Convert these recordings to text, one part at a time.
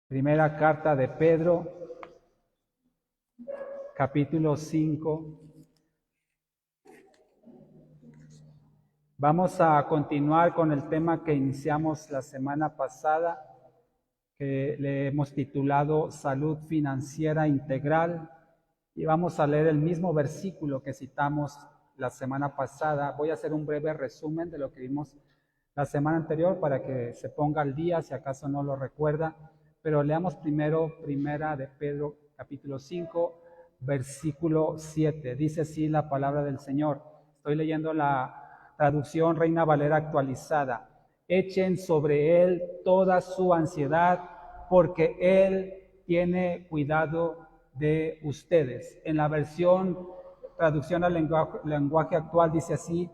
Primera carta de Pedro, capítulo 5. Vamos a continuar con el tema que iniciamos la semana pasada, que le hemos titulado Salud Financiera Integral, y vamos a leer el mismo versículo que citamos la semana pasada. Voy a hacer un breve resumen de lo que vimos la semana anterior para que se ponga al día, si acaso no lo recuerda. Pero leamos primero Primera de Pedro, capítulo 5, versículo 7. Dice así la palabra del Señor. Estoy leyendo la traducción Reina Valera actualizada. Echen sobre Él toda su ansiedad, porque Él tiene cuidado de ustedes. En la versión, traducción al lenguaje actual, dice así: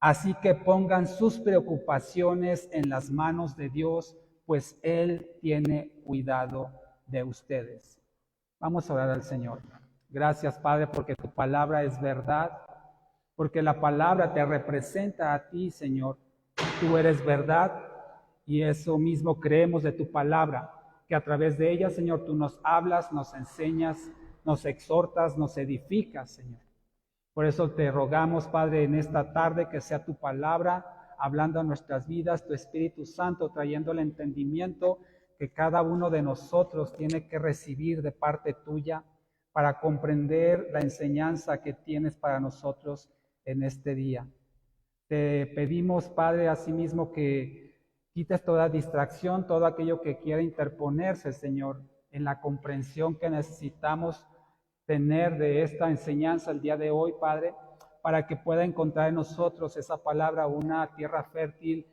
así que pongan sus preocupaciones en las manos de Dios, pues Él tiene cuidado de ustedes. Vamos a orar al Señor. Gracias, Padre, porque tu palabra es verdad, porque la palabra te representa a ti, Señor. Tú eres verdad y eso mismo creemos de tu palabra, que a través de ella, Señor, tú nos hablas, nos enseñas, nos exhortas, nos edificas, Señor. Por eso te rogamos, Padre, en esta tarde que sea tu palabra hablando a nuestras vidas, tu Espíritu Santo trayendo el entendimiento que cada uno de nosotros tiene que recibir de parte tuya para comprender la enseñanza que tienes para nosotros en este día. Te pedimos, Padre, asimismo que quites toda distracción, todo aquello que quiera interponerse, Señor, en la comprensión que necesitamos tener de esta enseñanza el día de hoy, Padre, para que pueda encontrar en nosotros esa palabra, una tierra fértil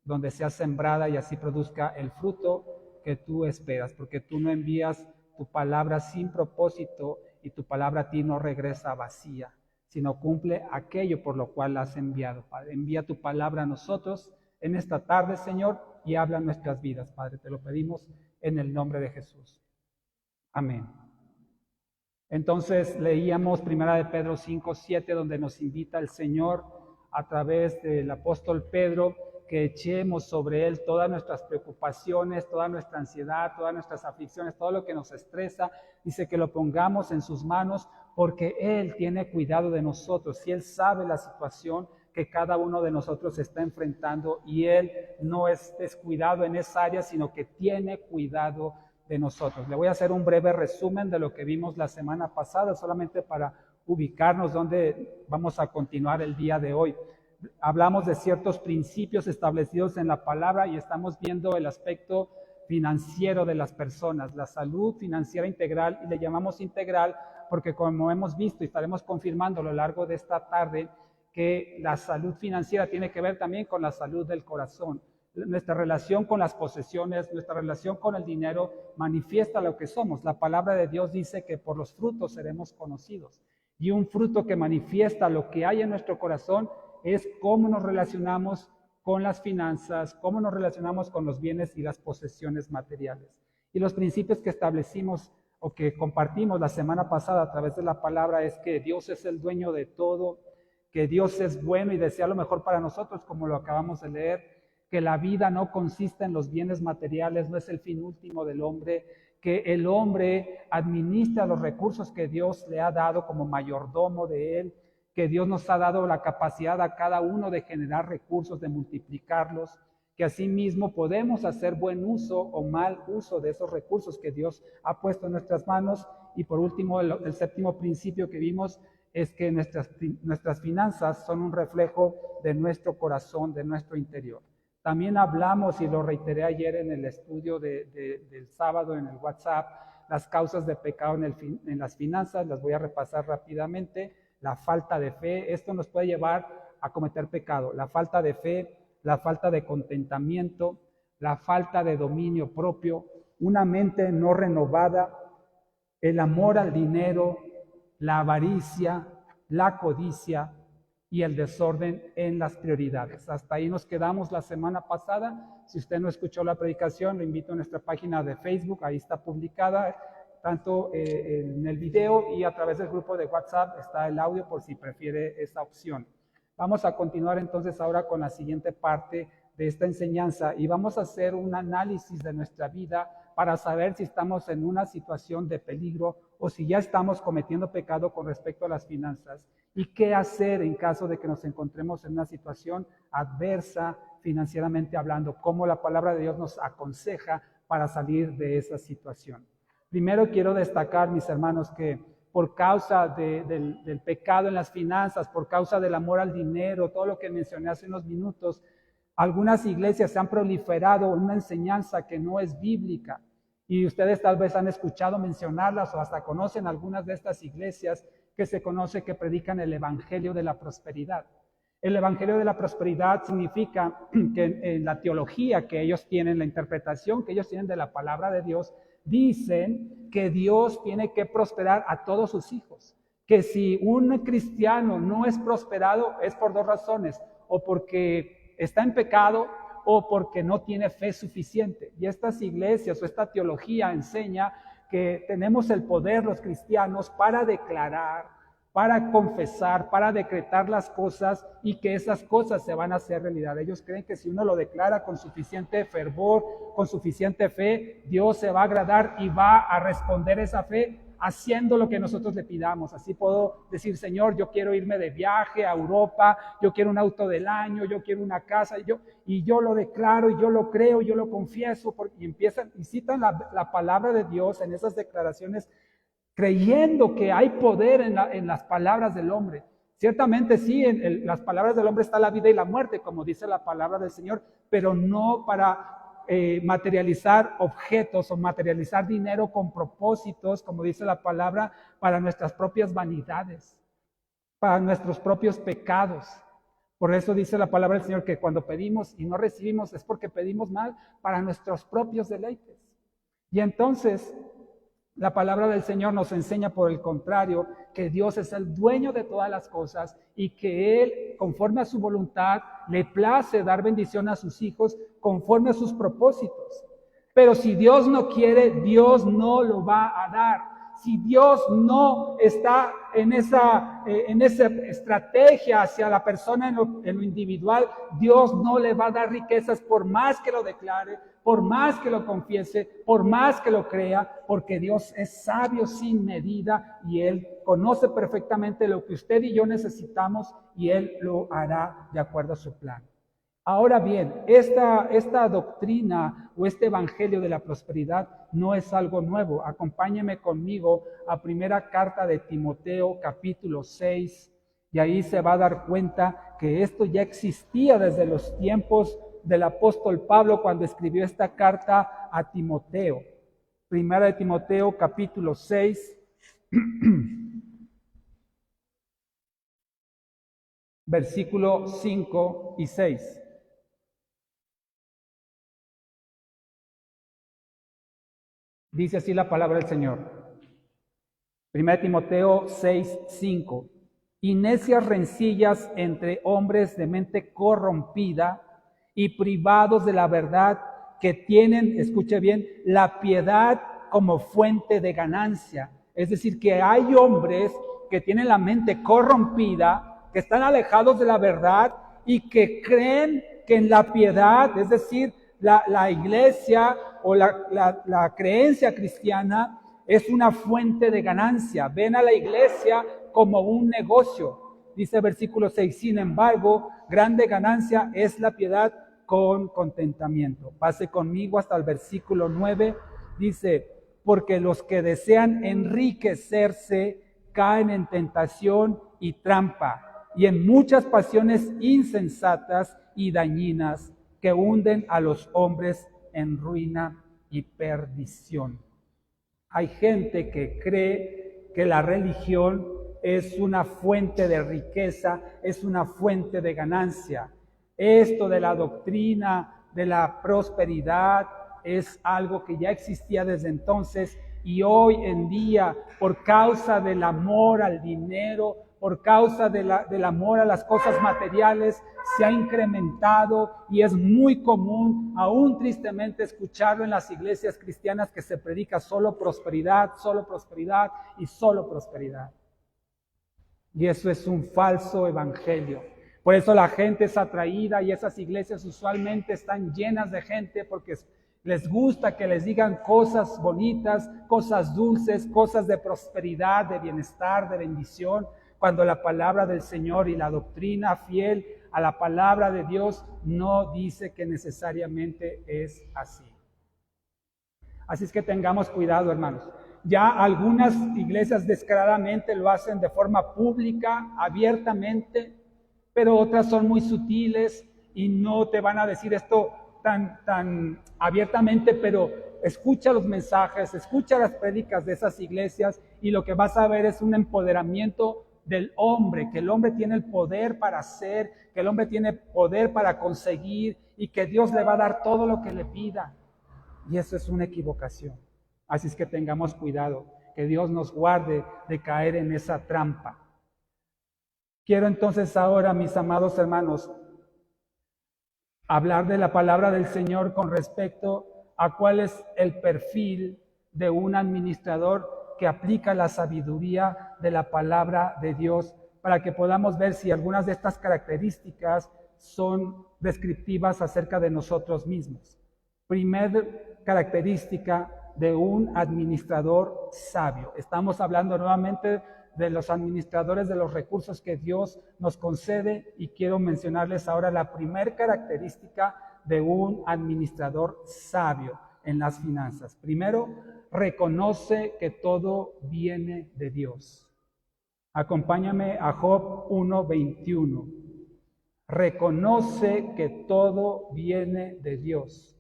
donde sea sembrada y así produzca el fruto que tú esperas, porque tú no envías tu palabra sin propósito y tu palabra a ti no regresa vacía, sino cumple aquello por lo cual la has enviado, Padre. Envía tu palabra a nosotros en esta tarde, Señor, y habla en nuestras vidas, Padre. Te lo pedimos en el nombre de Jesús. Amén. Entonces leíamos Primera de Pedro 5, 7, donde nos invita el Señor a través del apóstol Pedro que echemos sobre Él todas nuestras preocupaciones, toda nuestra ansiedad, todas nuestras aflicciones, todo lo que nos estresa. Dice que lo pongamos en sus manos porque Él tiene cuidado de nosotros y Él sabe la situación que cada uno de nosotros está enfrentando y Él no es descuidado en esa área, sino que tiene cuidado de nosotros. Le voy a hacer un breve resumen de lo que vimos la semana pasada, solamente para ubicarnos donde vamos a continuar el día de hoy. Hablamos de ciertos principios establecidos en la palabra y estamos viendo el aspecto financiero de las personas, la salud financiera integral, y le llamamos integral porque, como hemos visto y estaremos confirmando a lo largo de esta tarde, que la salud financiera tiene que ver también con la salud del corazón. Nuestra relación con las posesiones, nuestra relación con el dinero manifiesta lo que somos. La palabra de Dios dice que por los frutos seremos conocidos. Y un fruto que manifiesta lo que hay en nuestro corazón es cómo nos relacionamos con las finanzas, cómo nos relacionamos con los bienes y las posesiones materiales. Y los principios que establecimos o que compartimos la semana pasada a través de la palabra es que Dios es el dueño de todo, que Dios es bueno y desea lo mejor para nosotros, como lo acabamos de leer, que la vida no consiste en los bienes materiales, no es el fin último del hombre, que el hombre administra los recursos que Dios le ha dado como mayordomo de él, que Dios nos ha dado la capacidad a cada uno de generar recursos, de multiplicarlos, que asimismo podemos hacer buen uso o mal uso de esos recursos que Dios ha puesto en nuestras manos. Y por último, el séptimo principio que vimos es que nuestras finanzas son un reflejo de nuestro corazón, de nuestro interior. También hablamos, y lo reiteré ayer en el estudio del sábado en el WhatsApp, las causas de pecado en las finanzas. Las voy a repasar rápidamente. La falta de fe, esto nos puede llevar a cometer pecado. La falta de fe, la falta de contentamiento, la falta de dominio propio, una mente no renovada, el amor al dinero, la avaricia, la codicia y el desorden en las prioridades. Hasta ahí nos quedamos la semana pasada. Si usted no escuchó la predicación, lo invito a nuestra página de Facebook, ahí está publicada, tanto en el video y a través del grupo de WhatsApp está el audio por si prefiere esa opción. Vamos a continuar entonces ahora con la siguiente parte de esta enseñanza y vamos a hacer un análisis de nuestra vida para saber si estamos en una situación de peligro o si ya estamos cometiendo pecado con respecto a las finanzas y qué hacer en caso de que nos encontremos en una situación adversa financieramente hablando, cómo la palabra de Dios nos aconseja para salir de esa situación. Primero quiero destacar, mis hermanos, que por causa del pecado en las finanzas, por causa del amor al dinero, todo lo que mencioné hace unos minutos, algunas iglesias se han proliferado en una enseñanza que no es bíblica. Y ustedes tal vez han escuchado mencionarlas o hasta conocen algunas de estas iglesias que se conoce que predican el evangelio de la prosperidad. El evangelio de la prosperidad significa que en la teología que ellos tienen, la interpretación que ellos tienen de la palabra de Dios, dicen que Dios tiene que prosperar a todos sus hijos. Que si un cristiano no es prosperado es por dos razones, o porque está en pecado o porque no tiene fe suficiente. Y estas iglesias o esta teología enseña que tenemos el poder los cristianos para declarar, para confesar, para decretar las cosas y que esas cosas se van a hacer realidad. Ellos creen que si uno lo declara con suficiente fervor, con suficiente fe, Dios se va a agradar y va a responder esa fe haciendo lo que nosotros le pidamos. Así puedo decir, Señor, yo quiero irme de viaje a Europa, yo quiero un auto del año, yo quiero una casa, y yo lo declaro, y yo lo creo, yo lo confieso, y citan la palabra de Dios en esas declaraciones, creyendo que hay poder en las palabras del hombre. Ciertamente sí, en las palabras del hombre está la vida y la muerte, como dice la palabra del Señor, pero no para materializar objetos o materializar dinero con propósitos, como dice la palabra, para nuestras propias vanidades, para nuestros propios pecados. Por eso dice la palabra del Señor que cuando pedimos y no recibimos es porque pedimos mal para nuestros propios deleites. Y entonces la palabra del Señor nos enseña, por el contrario, que Dios es el dueño de todas las cosas y que Él, conforme a su voluntad, le place dar bendición a sus hijos conforme a sus propósitos. Pero si Dios no quiere, Dios no lo va a dar. Si Dios no está en esa estrategia hacia la persona en lo individual, Dios no le va a dar riquezas por más que lo declare, por más que lo confiese, por más que lo crea, porque Dios es sabio sin medida y Él conoce perfectamente lo que usted y yo necesitamos y Él lo hará de acuerdo a su plan. Ahora bien, esta doctrina o este evangelio de la prosperidad no es algo nuevo. Acompáñeme conmigo a primera carta de Timoteo, capítulo 6, y ahí se va a dar cuenta que esto ya existía desde los tiempos del apóstol Pablo cuando escribió esta carta a Timoteo. Primera de Timoteo, capítulo 6, versículo 5 y 6. Dice así la palabra del Señor. 1 Timoteo 6, 5. Y necias rencillas entre hombres de mente corrompida y privados de la verdad, que tienen, escuche bien, la piedad como fuente de ganancia. Es decir, que hay hombres que tienen la mente corrompida, que están alejados de la verdad y que creen que en la piedad, es decir, la iglesia o la creencia cristiana es una fuente de ganancia. Ven a la iglesia como un negocio. Dice versículo 6, sin embargo, grande ganancia es la piedad con contentamiento. Pase conmigo hasta el versículo 9. Dice, porque los que desean enriquecerse caen en tentación y trampa y en muchas pasiones insensatas y dañinas que hunden a los hombres en ruina y perdición. Hay gente que cree que la religión es una fuente de riqueza, es una fuente de ganancia. Esto de la doctrina de la prosperidad es algo que ya existía desde entonces y hoy en día, por causa del amor al dinero, por causa del amor a las cosas materiales, se ha incrementado y es muy común, aún tristemente, escucharlo en las iglesias cristianas que se predica solo prosperidad y solo prosperidad. Y eso es un falso evangelio. Por eso la gente es atraída y esas iglesias usualmente están llenas de gente porque les gusta que les digan cosas bonitas, cosas dulces, cosas de prosperidad, de bienestar, de bendición, cuando la palabra del Señor y la doctrina fiel a la palabra de Dios no dice que necesariamente es así. Así es que tengamos cuidado, hermanos. Ya algunas iglesias descaradamente lo hacen de forma pública, abiertamente, pero otras son muy sutiles y no te van a decir esto tan abiertamente, pero escucha los mensajes, escucha las prédicas de esas iglesias y lo que vas a ver es un empoderamiento del hombre, que el hombre tiene el poder para hacer, que el hombre tiene poder para conseguir y que Dios le va a dar todo lo que le pida. Y eso es una equivocación. Así es que tengamos cuidado, que Dios nos guarde de caer en esa trampa. Quiero entonces ahora, mis amados hermanos, hablar de la palabra del Señor con respecto a cuál es el perfil de un administrador que aplica la sabiduría de la palabra de Dios, para que podamos ver si algunas de estas características son descriptivas acerca de nosotros mismos. Primer característica de un administrador sabio. Estamos hablando nuevamente de los administradores de los recursos que Dios nos concede y quiero mencionarles ahora la primera característica de un administrador sabio en las finanzas. Primero, reconoce que todo viene de Dios. Acompáñame a Job 1:21. Reconoce que todo viene de Dios.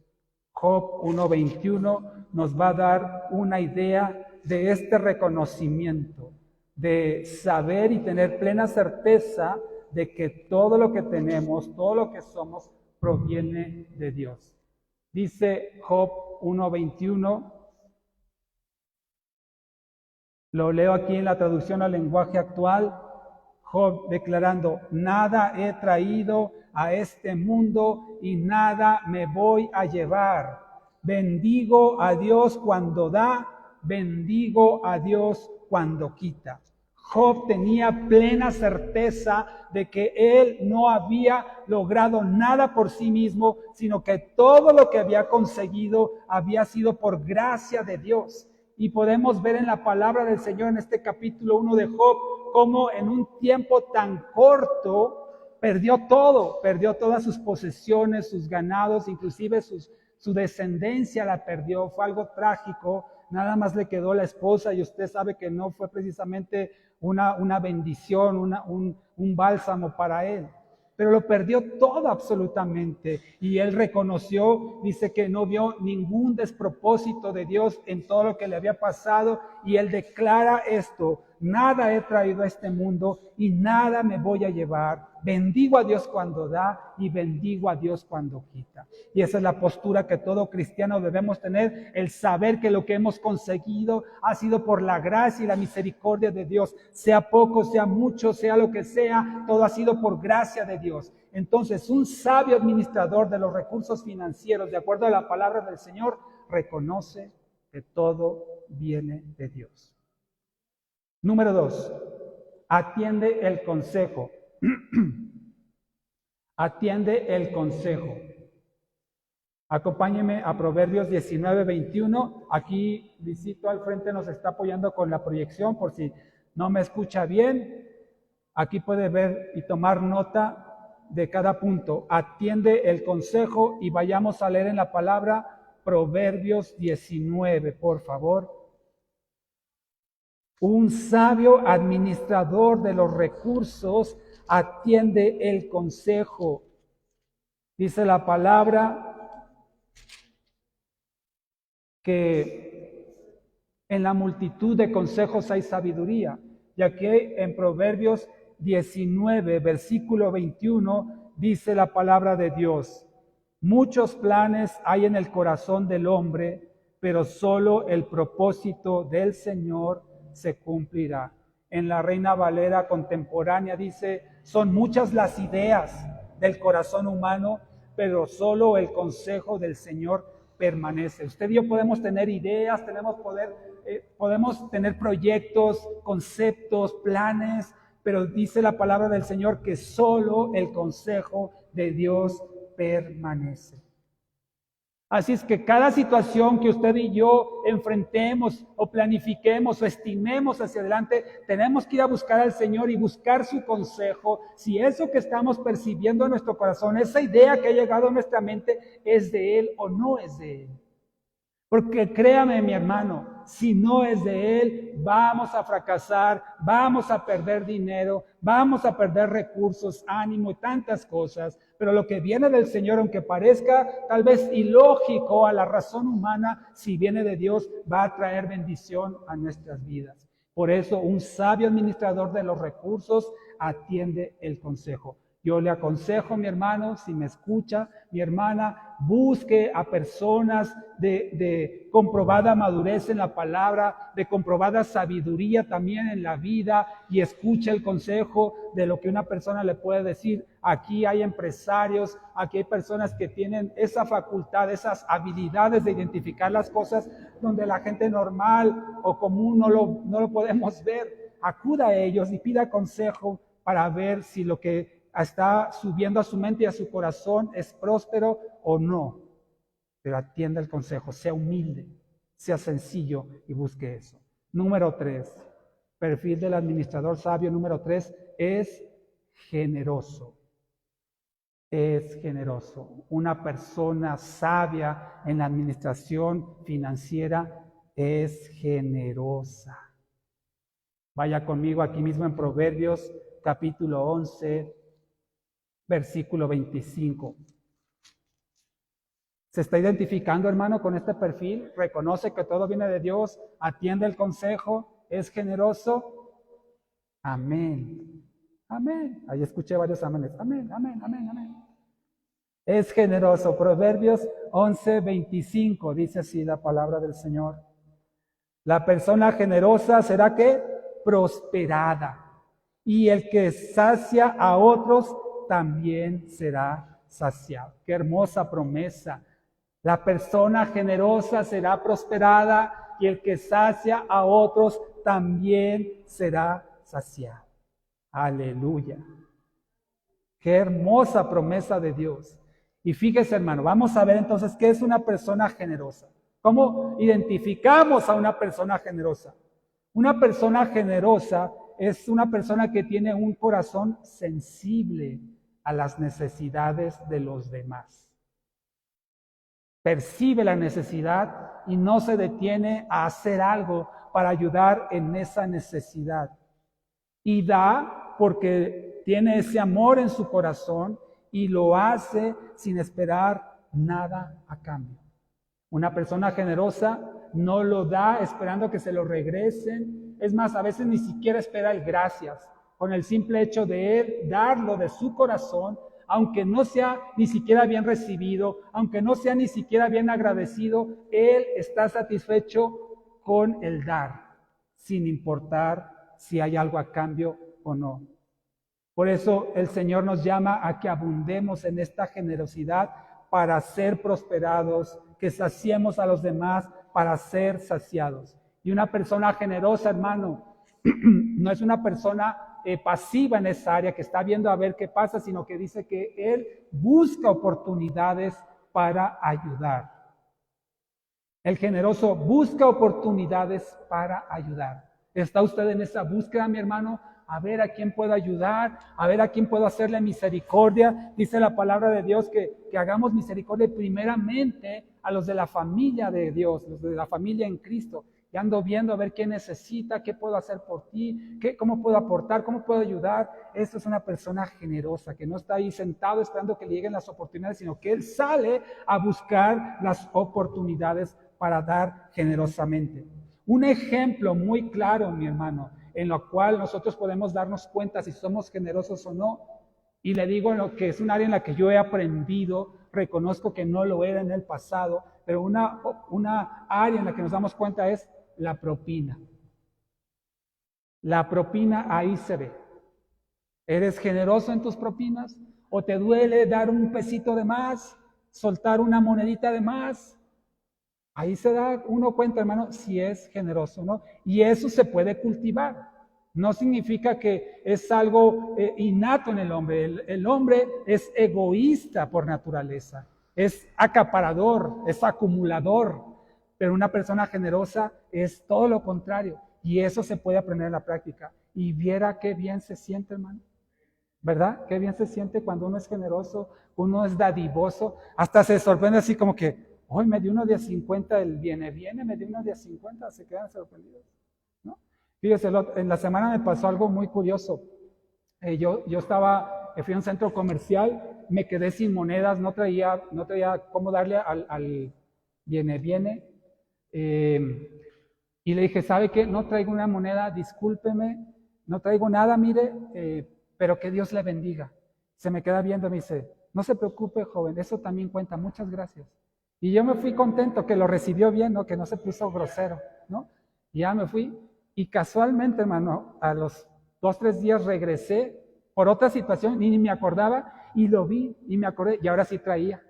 Job 1:21 nos va a dar una idea de este reconocimiento, de saber y tener plena certeza de que todo lo que tenemos, todo lo que somos, proviene de Dios. Dice Job 1:21, lo leo aquí en la traducción al lenguaje actual, Job declarando, nada he traído a este mundo y nada me voy a llevar. Bendigo a Dios cuando da, bendigo a Dios cuando quita. Job tenía plena certeza de que él no había logrado nada por sí mismo, sino que todo lo que había conseguido había sido por gracia de Dios. Y podemos ver en la palabra del Señor en este capítulo 1 de Job, cómo en un tiempo tan corto perdió todo, perdió todas sus posesiones, sus ganados, inclusive su descendencia la perdió, fue algo trágico, nada más le quedó la esposa y usted sabe que no fue precisamente una bendición, un bálsamo para él. Pero lo perdió todo absolutamente y él reconoció, dice que no vio ningún despropósito de Dios en todo lo que le había pasado y él declara esto, nada he traído a este mundo y nada me voy a llevar, bendigo a Dios cuando da y bendigo a Dios cuando quita. Y esa es la postura que todo cristiano debemos tener, el saber que lo que hemos conseguido ha sido por la gracia y la misericordia de Dios, sea poco, sea mucho, sea lo que sea, todo ha sido por gracia de Dios. Entonces, un sabio administrador de los recursos financieros, de acuerdo a la palabra del Señor, reconoce que todo viene de Dios. Número 2, atiende el consejo. Atiende el consejo. Acompáñeme a Proverbios 19:21. Aquí Luisito al frente nos está apoyando con la proyección por si no me escucha bien. Aquí puede ver y tomar nota de cada punto. Atiende el consejo y vayamos a leer en la palabra Proverbios 19, por favor. Un sabio administrador de los recursos atiende el consejo. Dice la palabra que en la multitud de consejos hay sabiduría. Y aquí en Proverbios 19, versículo 21, dice la palabra de Dios: muchos planes hay en el corazón del hombre, pero solo el propósito del Señor se cumplirá. En la Reina Valera contemporánea dice, son muchas las ideas del corazón humano, pero solo el consejo del Señor permanece. Usted y yo podemos tener ideas, podemos tener proyectos, conceptos, planes, pero dice la palabra del Señor que solo el consejo de Dios permanece. Así es que cada situación que usted y yo enfrentemos o planifiquemos o estimemos hacia adelante, tenemos que ir a buscar al Señor y buscar su consejo. Si eso que estamos percibiendo en nuestro corazón, esa idea que ha llegado a nuestra mente, es de Él o no es de Él. Porque créame, mi hermano, si no es de Él, vamos a fracasar, vamos a perder dinero, vamos a perder recursos, ánimo y tantas cosas. Pero lo que viene del Señor, aunque parezca tal vez ilógico a la razón humana, si viene de Dios, va a traer bendición a nuestras vidas. Por eso, un sabio administrador de los recursos atiende el consejo. Yo le aconsejo, mi hermano, si me escucha, mi hermana, busque a personas de comprobada madurez en la palabra, de comprobada sabiduría también en la vida, y escuche el consejo de lo que una persona le puede decir. Aquí hay empresarios, aquí hay personas que tienen esa facultad, esas habilidades de identificar las cosas donde la gente normal o común no lo podemos ver. Acuda a ellos y pida consejo para ver si lo que está subiendo a su mente y a su corazón es próspero o no. Pero atienda el consejo, sea humilde, sea sencillo y busque eso. Número 3, perfil del administrador sabio. Número 3, es generoso. Es generoso. Una persona sabia en la administración financiera es generosa. Vaya conmigo aquí mismo en Proverbios capítulo 11, versículo 25. ¿Se está identificando, hermano, con este perfil? ¿Reconoce que todo viene de Dios? ¿Atiende el consejo? ¿Es generoso? Amén. Amén. Ahí escuché varios amenes. Amén, amén, amén, amén. Es generoso. Proverbios 11, 25. Dice así la palabra del Señor. La persona generosa será ¿qué? Prosperada. Y el que sacia a otros también será saciado. Qué hermosa promesa. La persona generosa será prosperada y el que sacia a otros también será saciado. Aleluya. Qué hermosa promesa de Dios. Y fíjese, hermano, vamos a ver entonces qué es una persona generosa. ¿Cómo identificamos a una persona generosa? Una persona generosa es una persona que tiene un corazón sensible a las necesidades de los demás. Percibe la necesidad y no se detiene a hacer algo para ayudar en esa necesidad. Y da porque tiene ese amor en su corazón y lo hace sin esperar nada a cambio. Una persona generosa no lo da esperando que se lo regresen. Es más, a veces ni siquiera espera el gracias. Con el simple hecho de él darlo de su corazón, aunque no sea ni siquiera bien recibido, aunque no sea ni siquiera bien agradecido, él está satisfecho con el dar, sin importar si hay algo a cambio o no. Por eso el Señor nos llama a que abundemos en esta generosidad para ser prosperados, que saciemos a los demás para ser saciados. Y una persona generosa, hermano, no es una persona pasiva en esa área que está viendo a ver qué pasa, sino que dice que él busca oportunidades para ayudar. El generoso busca oportunidades para ayudar. ¿Está usted en esa búsqueda, mi hermano? A ver a quién puedo ayudar, a ver a quién puedo hacerle misericordia. Dice la palabra de Dios que hagamos misericordia primeramente a los de la familia de Dios, los de la familia en Cristo. Y ando viendo a ver qué necesita, qué puedo hacer por ti, cómo puedo aportar, cómo puedo ayudar. Esto es una persona generosa, que no está ahí sentado esperando que le lleguen las oportunidades, sino que él sale a buscar las oportunidades para dar generosamente. Un ejemplo muy claro, mi hermano, en lo cual nosotros podemos darnos cuenta si somos generosos o no. Y le digo lo que es un área en la que yo he aprendido, reconozco que no lo era en el pasado, pero una área en la que nos damos cuenta es la propina. La propina ahí se ve. ¿Eres generoso en tus propinas? ¿O te duele dar un pesito de más? ¿Soltar una monedita de más? Ahí se da uno cuenta, hermano, si es generoso, ¿no? Y eso se puede cultivar. No significa que es algo innato en el hombre. El hombre es egoísta por naturaleza, es acaparador, es acumulador, pero una persona generosa es todo lo contrario. Y eso se puede aprender en la práctica. Y viera qué bien se siente, hermano. ¿Verdad? Qué bien se siente cuando uno es generoso, uno es dadivoso. Hasta se sorprende así como que, hoy me dio uno de 50, el viene, me dio uno de 50, se quedan sorprendidos, ¿no? Fíjese, en la semana me pasó algo muy curioso. Yo fui a un centro comercial, me quedé sin monedas, no traía cómo darle al viene. Y le dije, ¿sabe qué? No traigo una moneda, discúlpeme, no traigo nada, mire, pero que Dios le bendiga. Se me queda viendo y me dice, no se preocupe, joven, eso también cuenta, muchas gracias. Y yo me fui contento, que lo recibió bien, ¿no? Que no se puso grosero, ¿no? Y ya me fui, y casualmente, hermano, a los 2-3 días regresé por otra situación, y ni me acordaba, y lo vi, y me acordé, y ahora sí traía.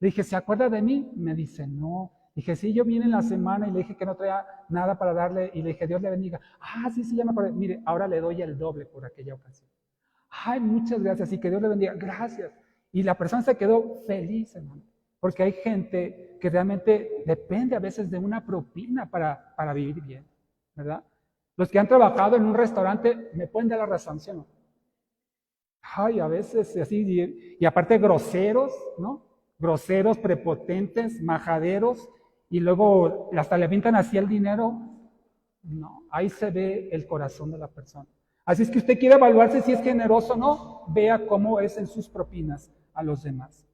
Le dije, ¿se acuerda de mí? Me dice, no. Dije, sí, yo vine en la semana y le dije que no traía nada para darle, y le dije, Dios le bendiga. Ah, sí, ya me acordé. Mire, ahora le doy el doble por aquella ocasión. Ay, muchas gracias, y que Dios le bendiga. Gracias. Y la persona se quedó feliz, hermano, porque hay gente que realmente depende a veces de una propina para vivir bien, ¿verdad? Los que han trabajado en un restaurante me pueden dar la razón, ¿sí o no? Ay, a veces así, y aparte groseros, ¿no? Groseros, prepotentes, majaderos, y luego hasta le pintan así el dinero. No, ahí se ve el corazón de la persona. Así es que usted quiere evaluarse si es generoso o no, vea cómo es en sus propinas a los demás.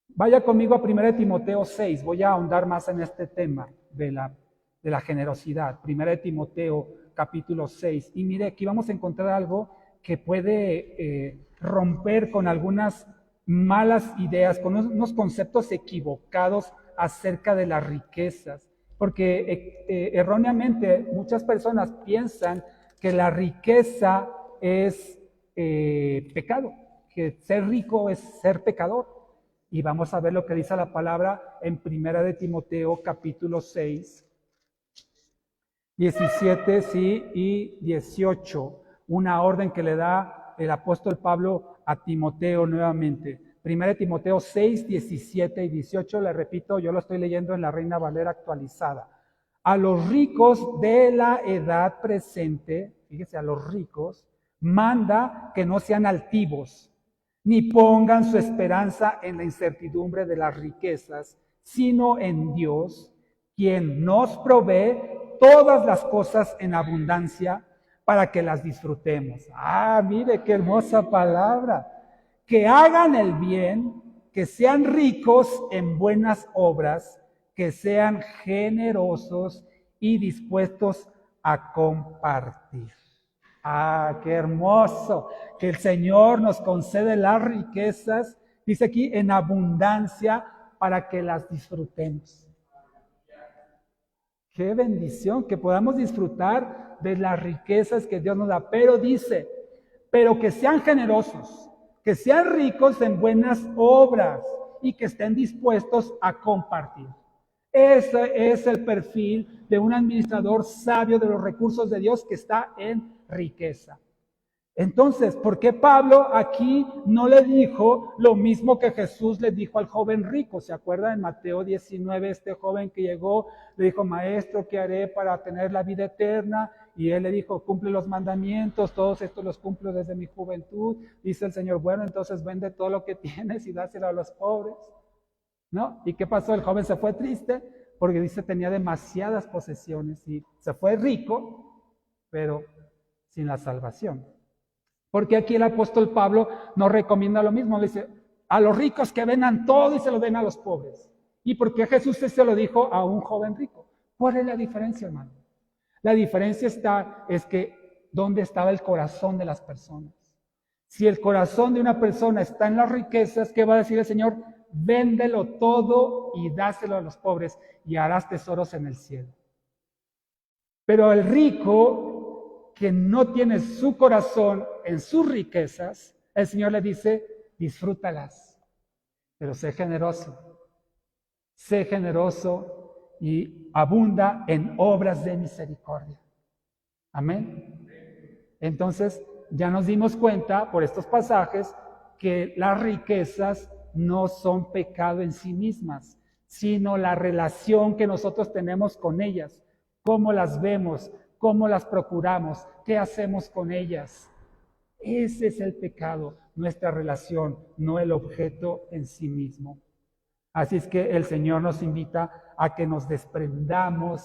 Vaya conmigo a 1 Timoteo 6, voy a ahondar más en este tema de la generosidad. 1 Timoteo capítulo 6. Y mire, aquí vamos a encontrar algo que puede romper con algunas malas ideas, con unos conceptos equivocados acerca de las riquezas. Porque erróneamente muchas personas piensan que la riqueza es pecado, que ser rico es ser pecador. Y vamos a ver lo que dice la palabra en 1 Timoteo capítulo 6, 17 sí, y 18. Una orden que le da el apóstol Pablo a Timoteo nuevamente. 1 Timoteo 6, 17 y 18, le repito, yo lo estoy leyendo en la Reina Valera actualizada. A los ricos de la edad presente, fíjese, a los ricos, manda que no sean altivos, ni pongan su esperanza en la incertidumbre de las riquezas, sino en Dios, quien nos provee todas las cosas en abundancia para que las disfrutemos. Ah, mire qué hermosa palabra. Que hagan el bien, que sean ricos en buenas obras, que sean generosos y dispuestos a compartir. Ah, qué hermoso, que el Señor nos concede las riquezas, dice aquí, en abundancia para que las disfrutemos. Qué bendición, que podamos disfrutar de las riquezas que Dios nos da, pero dice, pero que sean generosos, que sean ricos en buenas obras y que estén dispuestos a compartir. Ese es el perfil de un administrador sabio de los recursos de Dios que está en riqueza. Entonces, ¿por qué Pablo aquí no le dijo lo mismo que Jesús le dijo al joven rico? ¿Se acuerda en Mateo 19, este joven que llegó, le dijo, maestro, ¿qué haré para tener la vida eterna? Y él le dijo, cumple los mandamientos, todos estos los cumplo desde mi juventud. Dice el Señor, bueno, entonces vende todo lo que tienes y dáselo a los pobres, ¿no? ¿Y qué pasó? El joven se fue triste porque dice tenía demasiadas posesiones y se fue rico, pero sin la salvación. Porque aquí el apóstol Pablo nos recomienda lo mismo, le dice, a los ricos que vendan todo y se lo den a los pobres. ¿Y por qué Jesús se lo dijo a un joven rico? ¿Cuál es la diferencia, hermano? La diferencia es que ¿dónde estaba el corazón de las personas? Si el corazón de una persona está en las riquezas, ¿qué va a decir el Señor? Véndelo todo y dáselo a los pobres y harás tesoros en el cielo. Pero el rico que no tiene su corazón en sus riquezas, el Señor le dice, disfrútalas, pero sé generoso y abunda en obras de misericordia. Amén. Entonces, ya nos dimos cuenta por estos pasajes que las riquezas no son pecado en sí mismas, sino la relación que nosotros tenemos con ellas, cómo las vemos, cómo las procuramos, qué hacemos con ellas. Ese es el pecado, nuestra relación, no el objeto en sí mismo. Así es que el Señor nos invita a que nos desprendamos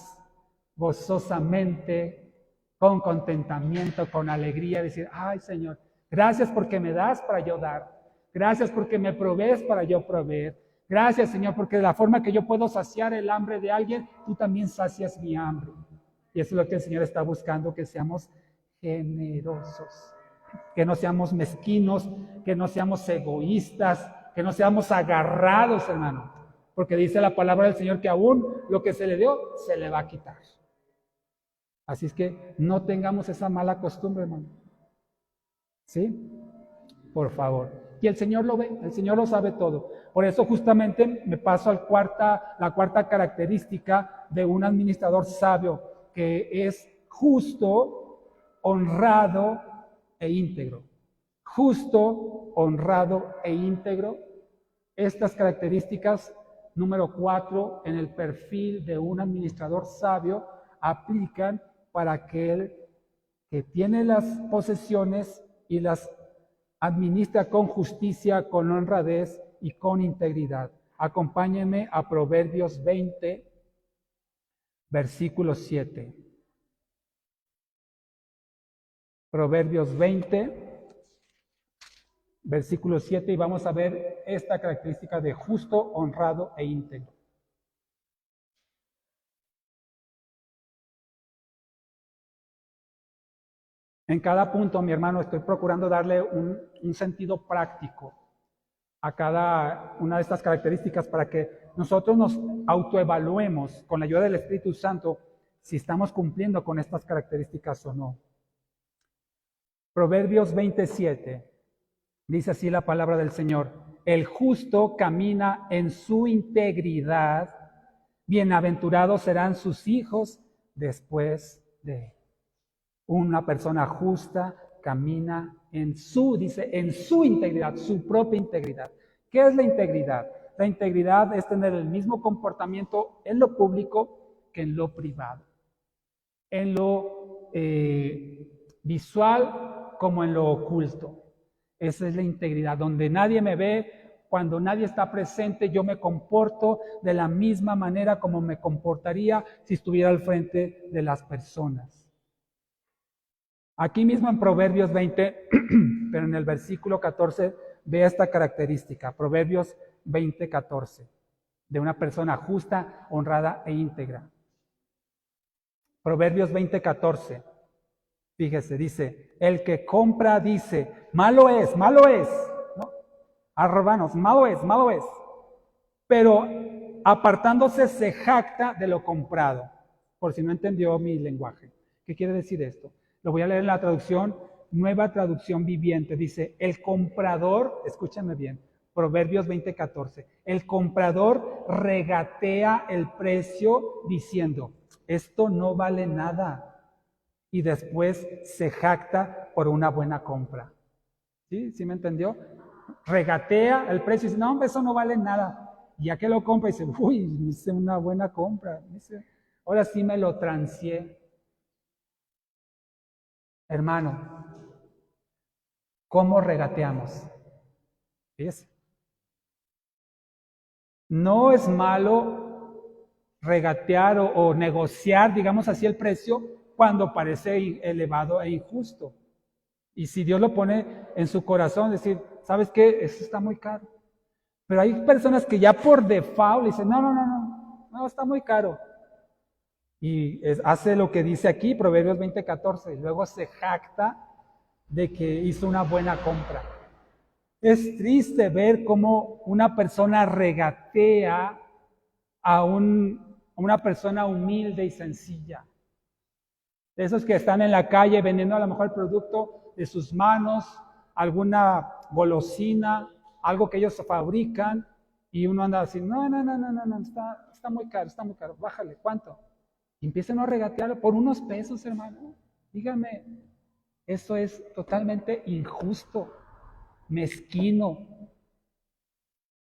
gozosamente, con contentamiento, con alegría, decir, ay Señor, gracias porque me das para yo dar, gracias porque me provees para yo proveer, gracias Señor porque de la forma que yo puedo saciar el hambre de alguien, tú también sacias mi hambre. Y eso es lo que el Señor está buscando, que seamos generosos, que no seamos mezquinos, que no seamos egoístas, que no seamos agarrados, hermano, porque dice la palabra del Señor que aún lo que se le dio, se le va a quitar. Así es que no tengamos esa mala costumbre, hermano. ¿Sí? Por favor. Y el Señor lo ve, el Señor lo sabe todo. Por eso justamente me paso a la cuarta característica de un administrador sabio, que es justo, honrado e íntegro. Justo, honrado e íntegro. Estas características, número 4, en el perfil de un administrador sabio, aplican para aquel que tiene las posesiones y las administra con justicia, con honradez y con integridad. Acompáñenme a Proverbios 20, versículo 7. Proverbios 20, versículo 7, y vamos a ver esta característica de justo, honrado e íntegro. En cada punto, mi hermano, estoy procurando darle un sentido práctico a cada una de estas características para que nosotros nos autoevaluemos con la ayuda del Espíritu Santo si estamos cumpliendo con estas características o no. Proverbios 27, dice así la palabra del Señor: el justo camina en su integridad, bienaventurados serán sus hijos después de él. Una persona justa camina en su integridad, su propia integridad. ¿Qué es la integridad? La integridad es tener el mismo comportamiento en lo público que en lo privado. En lo visual como en lo oculto. Esa es la integridad, donde nadie me ve, cuando nadie está presente, yo me comporto de la misma manera como me comportaría si estuviera al frente de las personas. Aquí mismo en Proverbios 20, pero en el versículo 14, ve esta característica, Proverbios 20, 14, de una persona justa, honrada e íntegra. Proverbios 20, 14, fíjese, dice, el que compra dice, malo es, ¿no? Arrobanos, malo es, pero apartándose se jacta de lo comprado, por si no entendió mi lenguaje. ¿Qué quiere decir esto? Lo voy a leer en la traducción, Nueva Traducción Viviente. Dice, el comprador, escúchame bien, Proverbios 20:14, el comprador regatea el precio diciendo, esto no vale nada. Y después se jacta por una buena compra. ¿Sí? ¿Sí me entendió? Regatea el precio y dice, no, hombre, eso no vale nada. Y ya que lo compra, dice, uy, hice una buena compra. Dice, ahora sí me lo transié. Hermano, ¿cómo regateamos? ¿Ves? No es malo regatear o negociar, digamos así, el precio cuando parece elevado e injusto. Y si Dios lo pone en su corazón, decir, ¿sabes qué? Eso está muy caro. Pero hay personas que ya por default dicen, no, está muy caro. Y hace lo que dice aquí, Proverbios 20:14, y luego se jacta de que hizo una buena compra. Es triste ver cómo una persona regatea a una persona humilde y sencilla. De esos que están en la calle vendiendo a lo mejor el producto de sus manos, alguna golosina, algo que ellos fabrican, y uno anda así, no, está muy caro, bájale, ¿cuánto? Y empiezan a regatear por unos pesos, hermano. Dígame, Eso es totalmente injusto, mezquino,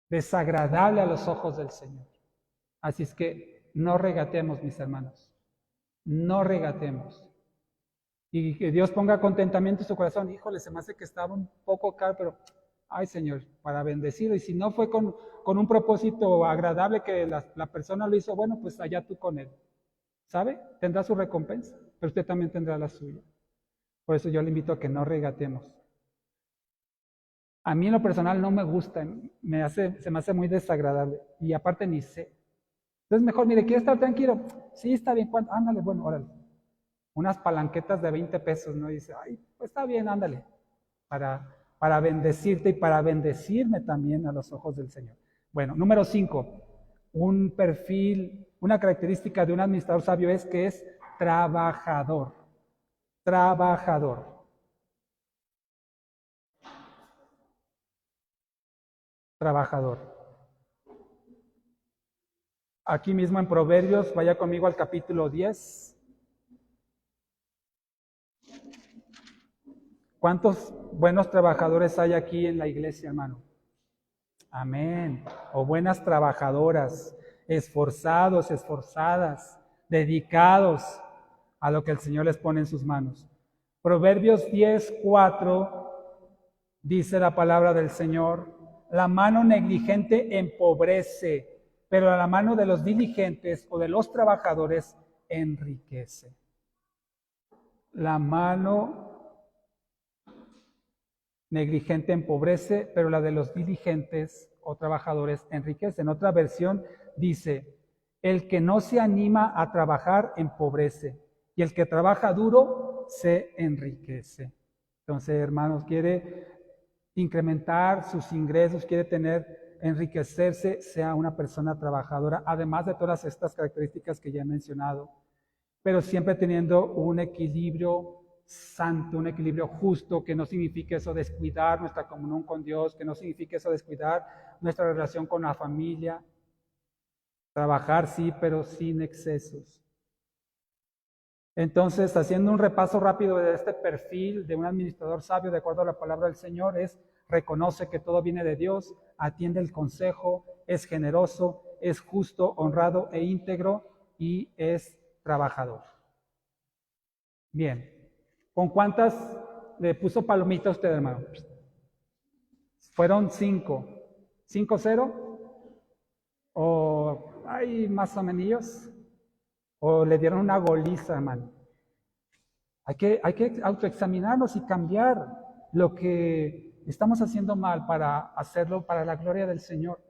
desagradable a los ojos del Señor. Así es que no regatemos, mis hermanos, no regatemos. Y que Dios ponga contentamiento en su corazón. Híjole, se me hace que estaba un poco caro, pero, ay Señor, para bendecido. Y si no fue con un propósito agradable que la persona lo hizo, bueno, pues allá tú con él. ¿Sabe? Tendrá su recompensa, pero usted también tendrá la suya. Por eso yo le invito a que no regatemos. A mí en lo personal no me gusta, se me hace muy desagradable. Y aparte ni sé. Entonces mejor, mire, ¿quiere estar tranquilo? Sí, está bien, ¿cuánto? Ándale, bueno, órale. Unas palanquetas de 20 pesos, ¿no? Y dice, ay, pues está bien, ándale. Para bendecirte y para bendecirme también a los ojos del Señor. Bueno, número 5. Un perfil, una característica de un administrador sabio es que es trabajador. Trabajador. Trabajador. Aquí mismo en Proverbios, vaya conmigo al capítulo 10. ¿Cuántos buenos trabajadores hay aquí en la iglesia, hermano? Amén. O buenas trabajadoras, esforzados, esforzadas, dedicados a lo que el Señor les pone en sus manos. Proverbios 10:4 dice la palabra del Señor: la mano negligente empobrece, pero la mano de los diligentes o de los trabajadores enriquece. La mano negligente empobrece, pero la de los diligentes o trabajadores enriquece. En otra versión dice: el que no se anima a trabajar empobrece, y el que trabaja duro se enriquece. Entonces, hermanos, quiere incrementar sus ingresos, quiere enriquecerse, sea una persona trabajadora, además de todas estas características que ya he mencionado, pero siempre teniendo un equilibrio santo, un equilibrio justo, que no signifique eso descuidar nuestra comunión con Dios, que no signifique eso descuidar nuestra relación con la familia. Trabajar sí, pero sin excesos. Entonces, haciendo un repaso rápido de este perfil de un administrador sabio, de acuerdo a la palabra del Señor, reconoce que todo viene de Dios, atiende el consejo, es generoso, es justo, honrado e íntegro y es trabajador. Bien. ¿Con cuántas le puso palomita a usted, hermano? Fueron 5. ¿5-0? ¿O hay más o menos? ¿O le dieron una goliza, hermano? Hay que autoexaminarnos y cambiar lo que estamos haciendo mal para hacerlo para la gloria del Señor.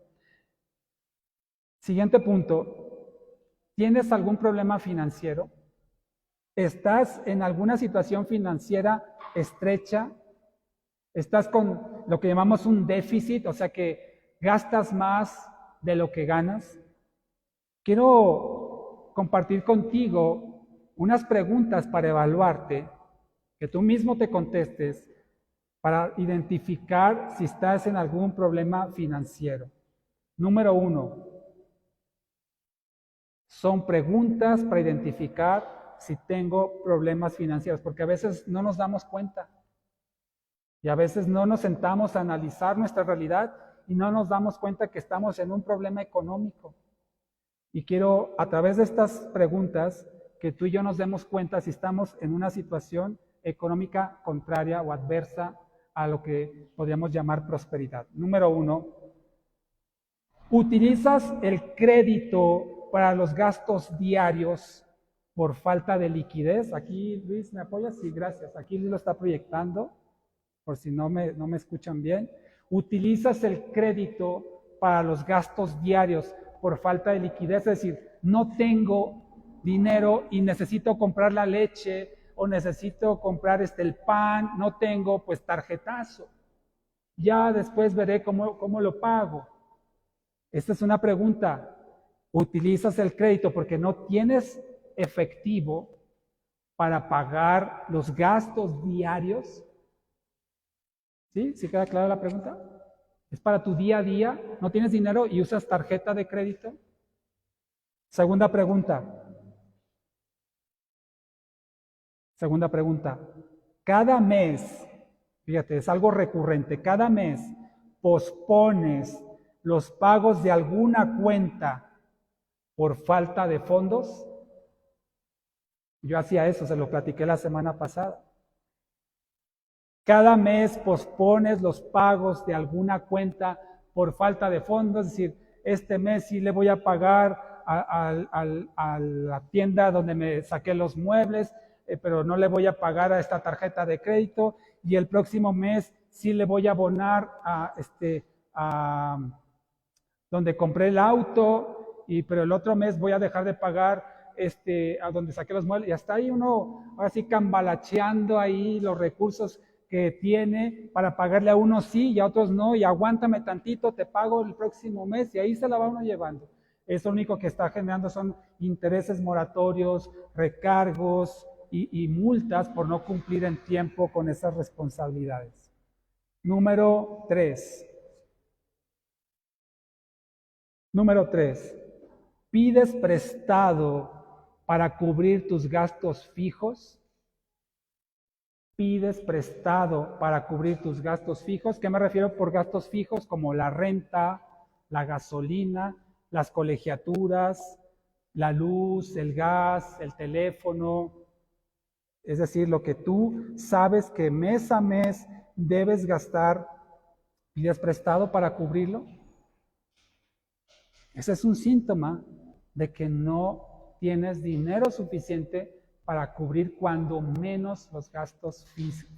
Siguiente punto. ¿Tienes algún problema financiero? ¿Estás en alguna situación financiera estrecha? ¿Estás con lo que llamamos un déficit, o sea que gastas más de lo que ganas? Quiero compartir contigo unas preguntas para evaluarte, que tú mismo te contestes para identificar si estás en algún problema financiero. Número 1. Son preguntas para identificar si tengo problemas financieros, porque a veces no nos damos cuenta. Y a veces no nos sentamos a analizar nuestra realidad y no nos damos cuenta que estamos en un problema económico. Y quiero, a través de estas preguntas, que tú y yo nos demos cuenta si estamos en una situación económica contraria o adversa a lo que podríamos llamar prosperidad. Número 1, ¿utilizas el crédito para los gastos diarios por falta de liquidez? Aquí, Luis, ¿me apoyas? Sí, gracias. Aquí Luis lo está proyectando, por si no me escuchan bien. ¿Utilizas el crédito para los gastos diarios por falta de liquidez? Es decir, no tengo dinero y necesito comprar la leche o necesito comprar el pan, no tengo, pues tarjetazo. Ya después veré cómo lo pago. Esta es una pregunta. ¿Utilizas el crédito porque no tienes efectivo para pagar los gastos diarios? ¿Sí? ¿Sí queda clara la pregunta? ¿Es para tu día a día? ¿No tienes dinero y usas tarjeta de crédito? Segunda pregunta. cada mes, fíjate, es algo recurrente, cada mes pospones los pagos de alguna cuenta por falta de fondos. Yo hacía eso, se lo platiqué la semana pasada. Cada mes pospones los pagos de alguna cuenta por falta de fondos, es decir, este mes sí le voy a pagar a la tienda donde me saqué los muebles, pero no le voy a pagar a esta tarjeta de crédito, y el próximo mes sí le voy a abonar a donde compré el auto, pero el otro mes voy a dejar de pagar a donde saqué los muebles, y hasta ahí uno así cambalacheando ahí los recursos que tiene para pagarle a unos sí y a otros no, y aguántame tantito, te pago el próximo mes, y ahí se la va uno llevando. Eso lo único que está generando son intereses moratorios, recargos y multas por no cumplir en tiempo con esas responsabilidades. Número 3. ¿Pides prestado para cubrir tus gastos fijos? ¿Pides prestado para cubrir tus gastos fijos? ¿Qué me refiero por gastos fijos? Como la renta, la gasolina, las colegiaturas, la luz, el gas, el teléfono. Es decir, lo que tú sabes que mes a mes debes gastar, ¿pides prestado para cubrirlo? Ese es un síntoma de que no tienes dinero suficiente para cubrir cuando menos los gastos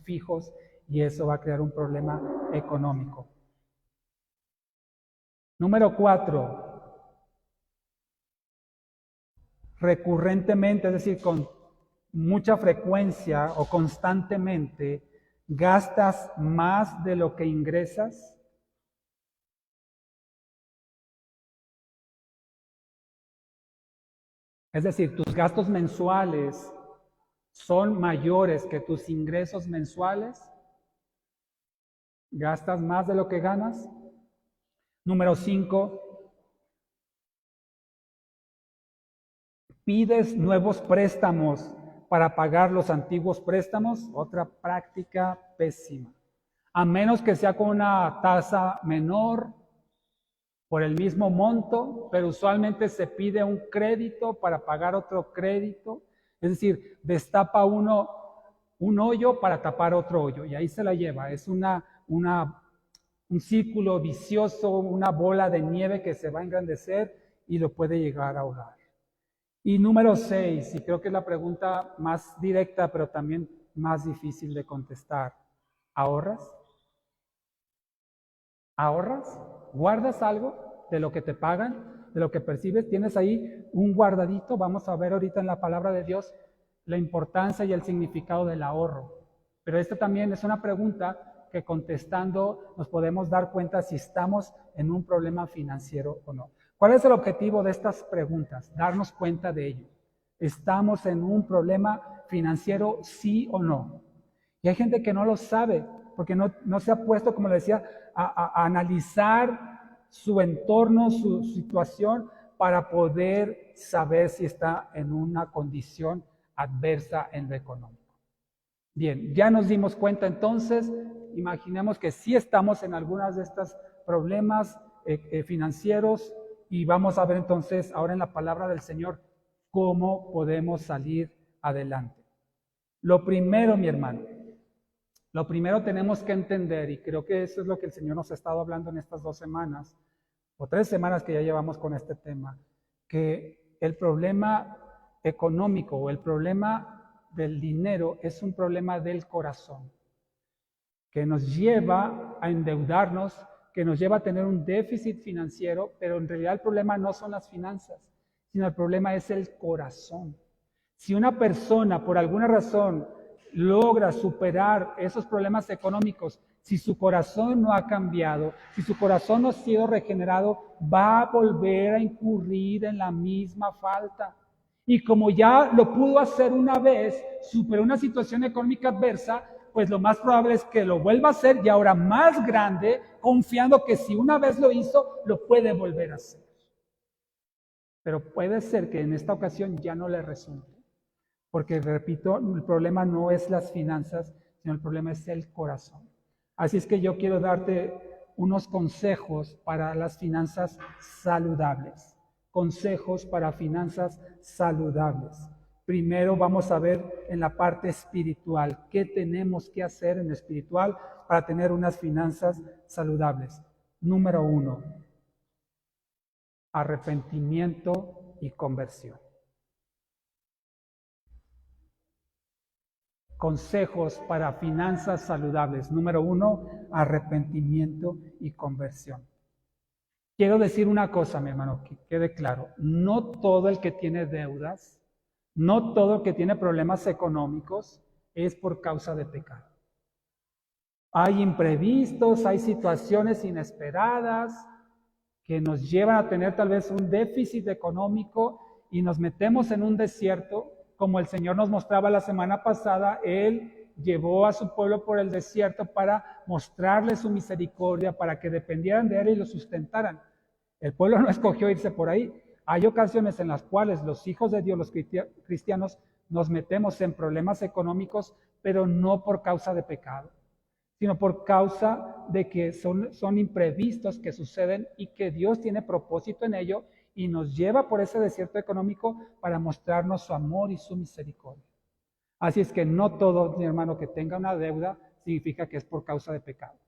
fijos, y eso va a crear un problema económico. Número 4. Recurrentemente, es decir, con mucha frecuencia o constantemente, ¿gastas más de lo que ingresas? Es decir, tus gastos mensuales son mayores que tus ingresos mensuales. ¿Gastas más de lo que ganas? Número 5. ¿Pides nuevos préstamos para pagar los antiguos préstamos? Otra práctica pésima. A menos que sea con una tasa menor por el mismo monto, pero usualmente se pide un crédito para pagar otro crédito. Es decir, destapa uno un hoyo para tapar otro hoyo, y ahí se la lleva. Es un círculo vicioso, una bola de nieve que se va a engrandecer y lo puede llegar a ahogar. Y número 6, y creo que es la pregunta más directa, pero también más difícil de contestar. ¿Ahorras? ¿Ahorras? ¿Guardas algo de lo que te pagan, de lo que percibes? ¿Tienes ahí un guardadito? Vamos a ver ahorita en la palabra de Dios la importancia y el significado del ahorro. Pero esta también es una pregunta que contestando nos podemos dar cuenta si estamos en un problema financiero o no. ¿Cuál es el objetivo de estas preguntas? Darnos cuenta de ello. ¿Estamos en un problema financiero, sí o no? Y hay gente que no lo sabe, porque no se ha puesto, como le decía, a analizar su entorno, su situación, para poder saber si está en una condición adversa en lo económico. Bien, ya nos dimos cuenta entonces, imaginemos que sí estamos en algunas de estos problemas financieros, y vamos a ver entonces ahora en la palabra del Señor cómo podemos salir adelante. Lo primero, mi hermano, lo primero tenemos que entender, y creo que eso es lo que el Señor nos ha estado hablando en estas 2 semanas, o 3 semanas que ya llevamos con este tema, que el problema económico o el problema del dinero es un problema del corazón, que nos lleva a endeudarnos, que nos lleva a tener un déficit financiero, pero en realidad el problema no son las finanzas, sino el problema es el corazón. Si una persona por alguna razón logra superar esos problemas económicos, si su corazón no ha cambiado, si su corazón no ha sido regenerado, va a volver a incurrir en la misma falta. Y como ya lo pudo hacer una vez, superó una situación económica adversa, pues lo más probable es que lo vuelva a hacer, y ahora más grande, confiando que si una vez lo hizo, lo puede volver a hacer. Pero puede ser que en esta ocasión ya no le resulte, porque repito, el problema no es las finanzas, sino el problema es el corazón. Así es que yo quiero darte unos consejos para las finanzas saludables. Consejos para finanzas saludables. Primero vamos a ver en la parte espiritual, qué tenemos que hacer en lo espiritual para tener unas finanzas saludables. Número 1, arrepentimiento y conversión. Consejos para finanzas saludables. Número 1, arrepentimiento y conversión. Quiero decir una cosa, mi hermano, que quede claro. No todo el que tiene deudas, no todo el que tiene problemas económicos es por causa de pecado. Hay imprevistos, hay situaciones inesperadas que nos llevan a tener tal vez un déficit económico y nos metemos en un desierto, como el Señor nos mostraba la semana pasada. Él llevó a su pueblo por el desierto para mostrarle su misericordia, para que dependieran de Él y lo sustentaran. El pueblo no escogió irse por ahí. Hay ocasiones en las cuales los hijos de Dios, los cristianos, nos metemos en problemas económicos, pero no por causa de pecado, sino por causa de que son imprevistos que suceden y que Dios tiene propósito en ello y nos lleva por ese desierto económico para mostrarnos su amor y su misericordia. Así es que no todo, mi hermano, que tenga una deuda significa que es por causa de pecado.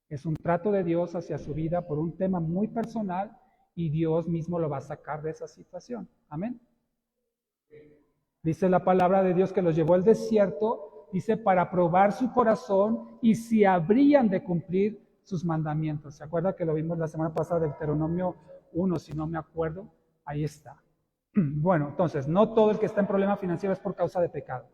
Es un trato de Dios hacia su vida por un tema muy personal y Dios mismo lo va a sacar de esa situación. Amén. Dice la palabra de Dios que los llevó al desierto, dice, para probar su corazón y si habrían de cumplir sus mandamientos. ¿Se acuerda que lo vimos la semana pasada de Deuteronomio 1, si no me acuerdo? Ahí está. Bueno, entonces, no todo el que está en problema financiero es por causa de pecado.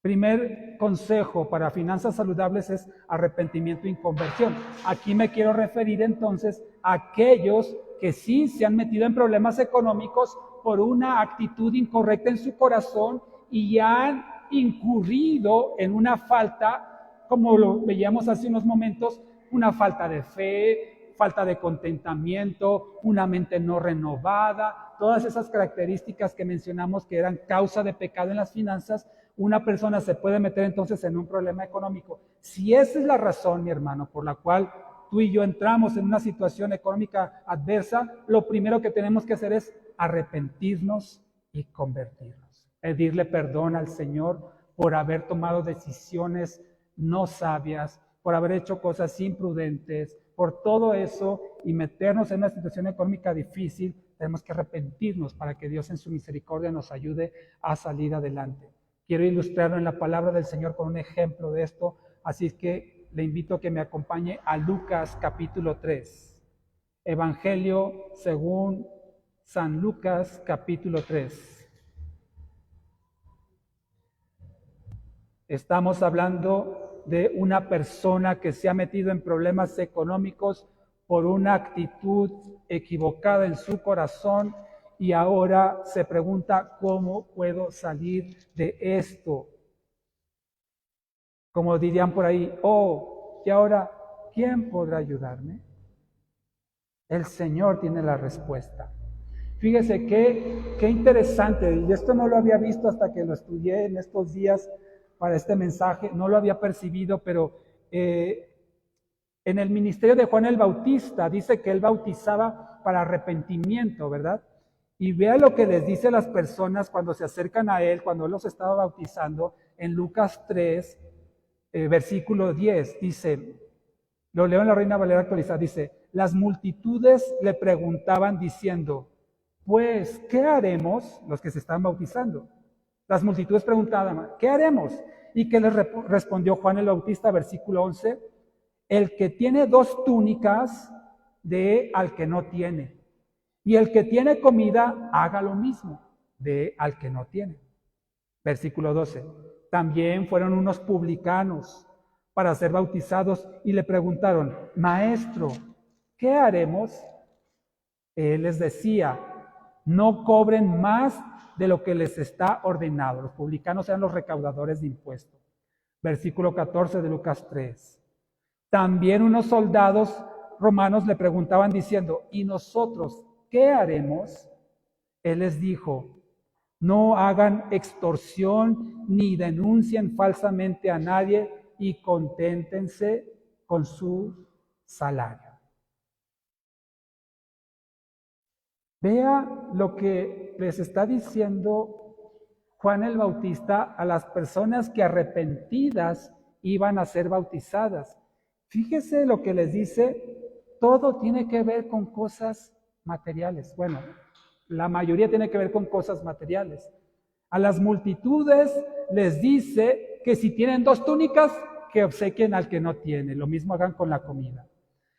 Primer consejo para finanzas saludables es arrepentimiento y conversión. Aquí me quiero referir entonces a aquellos que sí se han metido en problemas económicos por una actitud incorrecta en su corazón y han incurrido en una falta, como lo veíamos hace unos momentos, una falta de fe, falta de contentamiento, una mente no renovada, todas esas características que mencionamos que eran causa de pecado en las finanzas. Una persona se puede meter entonces en un problema económico. Si esa es la razón, mi hermano, por la cual tú y yo entramos en una situación económica adversa, lo primero que tenemos que hacer es arrepentirnos y convertirnos. Pedirle perdón al Señor por haber tomado decisiones no sabias, por haber hecho cosas imprudentes, por todo eso y meternos en una situación económica difícil. Tenemos que arrepentirnos para que Dios en su misericordia nos ayude a salir adelante. Quiero ilustrarlo en la palabra del Señor con un ejemplo de esto, así es que le invito a que me acompañe a Lucas capítulo 3. Evangelio según San Lucas capítulo 3. Estamos hablando de una persona que se ha metido en problemas económicos por una actitud equivocada en su corazón y ahora se pregunta, ¿cómo puedo salir de esto? Como dirían por ahí, ¿y ahora quién podrá ayudarme? El Señor tiene la respuesta. Fíjese qué interesante, y esto no lo había visto hasta que lo estudié en estos días para este mensaje, no lo había percibido, pero en el ministerio de Juan el Bautista dice que él bautizaba para arrepentimiento, ¿verdad? Y vea lo que les dice a las personas cuando se acercan a él, cuando él los estaba bautizando, en Lucas 3, versículo 10, dice, lo leo en la Reina Valera actualizada, dice, las multitudes le preguntaban diciendo, pues, ¿qué haremos? Los que se están bautizando. Las multitudes preguntaban, ¿qué haremos? Y que les respondió Juan el Bautista, versículo 11, el que tiene 2 túnicas, dé al que no tiene. Y el que tiene comida, haga lo mismo, dé al que no tiene. Versículo 12. También fueron unos publicanos para ser bautizados y le preguntaron, Maestro, ¿qué haremos? Él les decía, no cobren más de lo que les está ordenado. Los publicanos eran los recaudadores de impuestos. Versículo 14 de Lucas 3. También unos soldados romanos le preguntaban diciendo, ¿y nosotros qué haremos? Él les dijo, no hagan extorsión ni denuncien falsamente a nadie, y conténtense con su salario. Vea lo que les está diciendo Juan el Bautista a las personas que arrepentidas iban a ser bautizadas. Fíjese lo que les dice, todo tiene que ver con cosas materiales. Bueno, la mayoría tiene que ver con cosas materiales. A las multitudes les dice que si tienen 2 túnicas, que obsequien al que no tiene. Lo mismo hagan con la comida.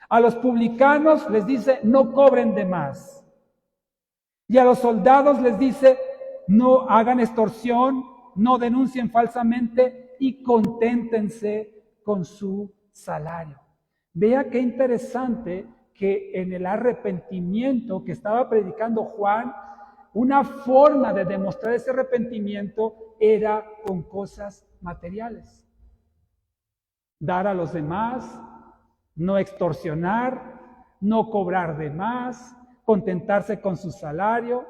A los publicanos les dice, no cobren de más. Y a los soldados les dice, no hagan extorsión, no denuncien falsamente y conténtense con su salario. Vea qué interesante que en el arrepentimiento que estaba predicando Juan, una forma de demostrar ese arrepentimiento era con cosas materiales. Dar a los demás, no extorsionar, no cobrar de más, contentarse con su salario.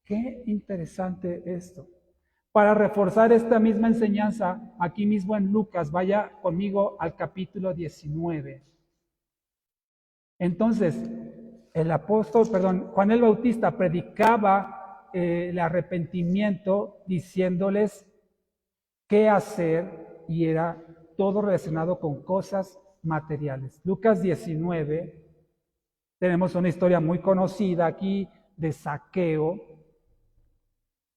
Qué interesante esto. Para reforzar esta misma enseñanza, aquí mismo en Lucas, vaya conmigo al capítulo 19. Entonces, Juan el Bautista predicaba el arrepentimiento diciéndoles qué hacer y era todo relacionado con cosas materiales. Lucas 19, tenemos una historia muy conocida aquí de Zaqueo.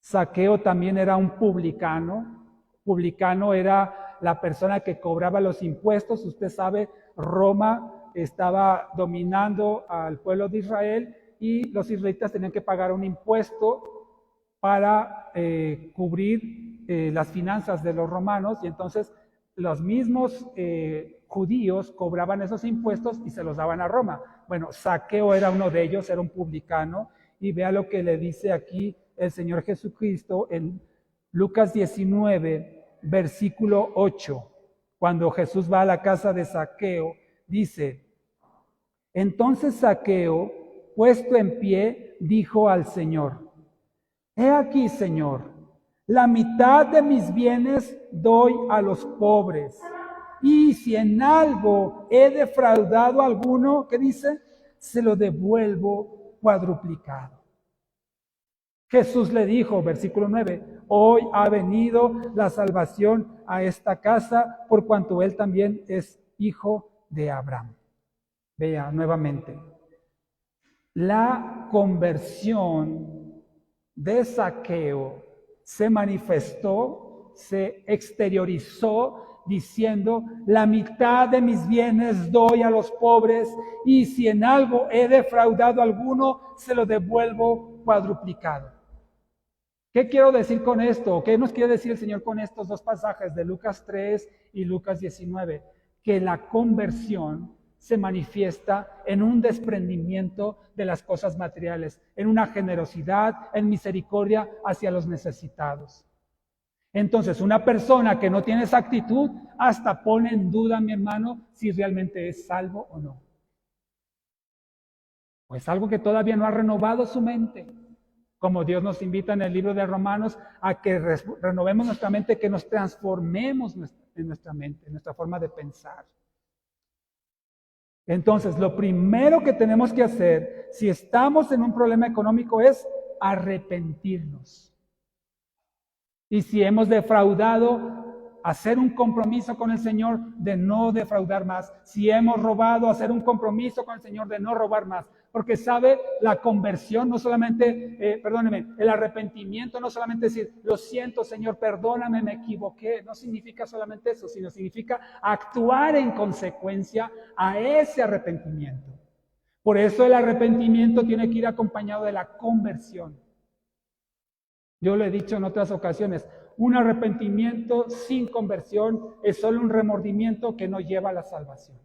Zaqueo también era un publicano. Publicano era la persona que cobraba los impuestos. Usted sabe, Roma estaba dominando al pueblo de Israel y los israelitas tenían que pagar un impuesto para cubrir las finanzas de los romanos, y entonces los mismos judíos cobraban esos impuestos y se los daban a Roma. Bueno, Zaqueo era uno de ellos, era un publicano, y vea lo que le dice aquí el Señor Jesucristo en Lucas 19, versículo 8. Cuando Jesús va a la casa de Zaqueo, dice, entonces Zaqueo, puesto en pie, dijo al Señor, he aquí, Señor, la mitad de mis bienes doy a los pobres. Y si en algo he defraudado a alguno, ¿qué dice? Se lo devuelvo cuadruplicado. Jesús le dijo, versículo 9, hoy ha venido la salvación a esta casa por cuanto él también es hijo de Abraham. Vea nuevamente, la conversión de Zaqueo se manifestó, se exteriorizó diciendo, la mitad de mis bienes doy a los pobres y si en algo he defraudado a alguno, se lo devuelvo cuadruplicado. ¿Qué quiero decir con esto? ¿Qué nos quiere decir el Señor con estos 2 pasajes de Lucas 3 y Lucas 19? Que la conversión se manifiesta en un desprendimiento de las cosas materiales, en una generosidad, en misericordia hacia los necesitados. Entonces, una persona que no tiene esa actitud hasta pone en duda, mi hermano, si realmente es salvo o no. Pues algo que todavía no ha renovado su mente. Como Dios nos invita en el libro de Romanos a que renovemos nuestra mente, que nos transformemos en nuestra mente, en nuestra forma de pensar. Entonces, lo primero que tenemos que hacer, si estamos en un problema económico, es arrepentirnos. Y si hemos defraudado, hacer un compromiso con el Señor de no defraudar más. Si hemos robado, hacer un compromiso con el Señor de no robar más. Porque sabe, la conversión no solamente, el arrepentimiento no solamente decir, lo siento Señor, perdóname, me equivoqué. No significa solamente eso, sino significa actuar en consecuencia a ese arrepentimiento. Por eso el arrepentimiento tiene que ir acompañado de la conversión. Yo lo he dicho en otras ocasiones, un arrepentimiento sin conversión es solo un remordimiento que no lleva a la salvación.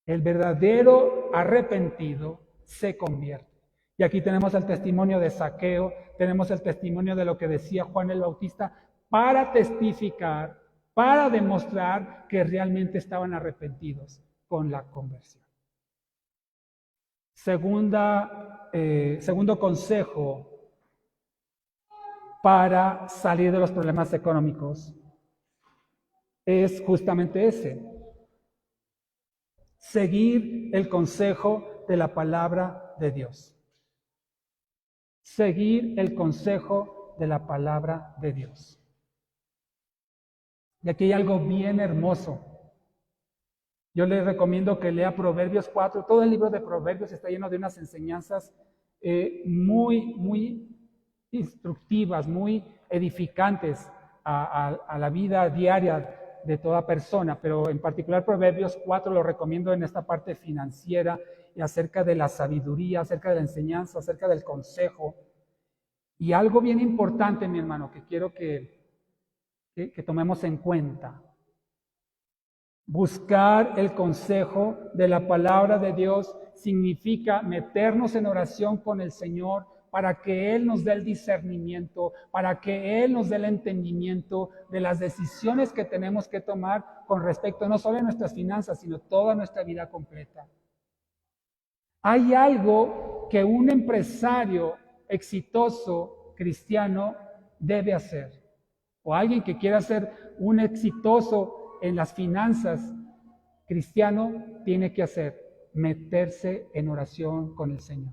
El verdadero arrepentido se convierte. Y aquí tenemos el testimonio de Zaqueo, tenemos el testimonio de lo que decía Juan el Bautista, para testificar, para demostrar que realmente estaban arrepentidos con la conversión. Segundo consejo para salir de los problemas económicos. es justamente ese: seguir el consejo de la palabra de Dios. Seguir el consejo de la palabra de Dios. Y aquí hay algo bien hermoso. Yo les recomiendo que lea Proverbios 4. Todo el libro de Proverbios está lleno de unas enseñanzas muy instructivas, muy edificantes a la vida diaria de toda persona, pero en particular Proverbios 4 lo recomiendo en esta parte financiera y acerca de la sabiduría, acerca de la enseñanza, acerca del consejo. Y algo bien importante, mi hermano, que quiero que tomemos en cuenta: buscar el consejo de la palabra de Dios significa meternos en oración con el Señor para que Él nos dé el discernimiento, para que Él nos dé el entendimiento de las decisiones que tenemos que tomar con respecto no solo a nuestras finanzas, sino toda nuestra vida completa. Hay algo que un empresario exitoso cristiano debe hacer, o alguien que quiera ser un exitoso en las finanzas cristiano tiene que hacer: meterse en oración con el Señor.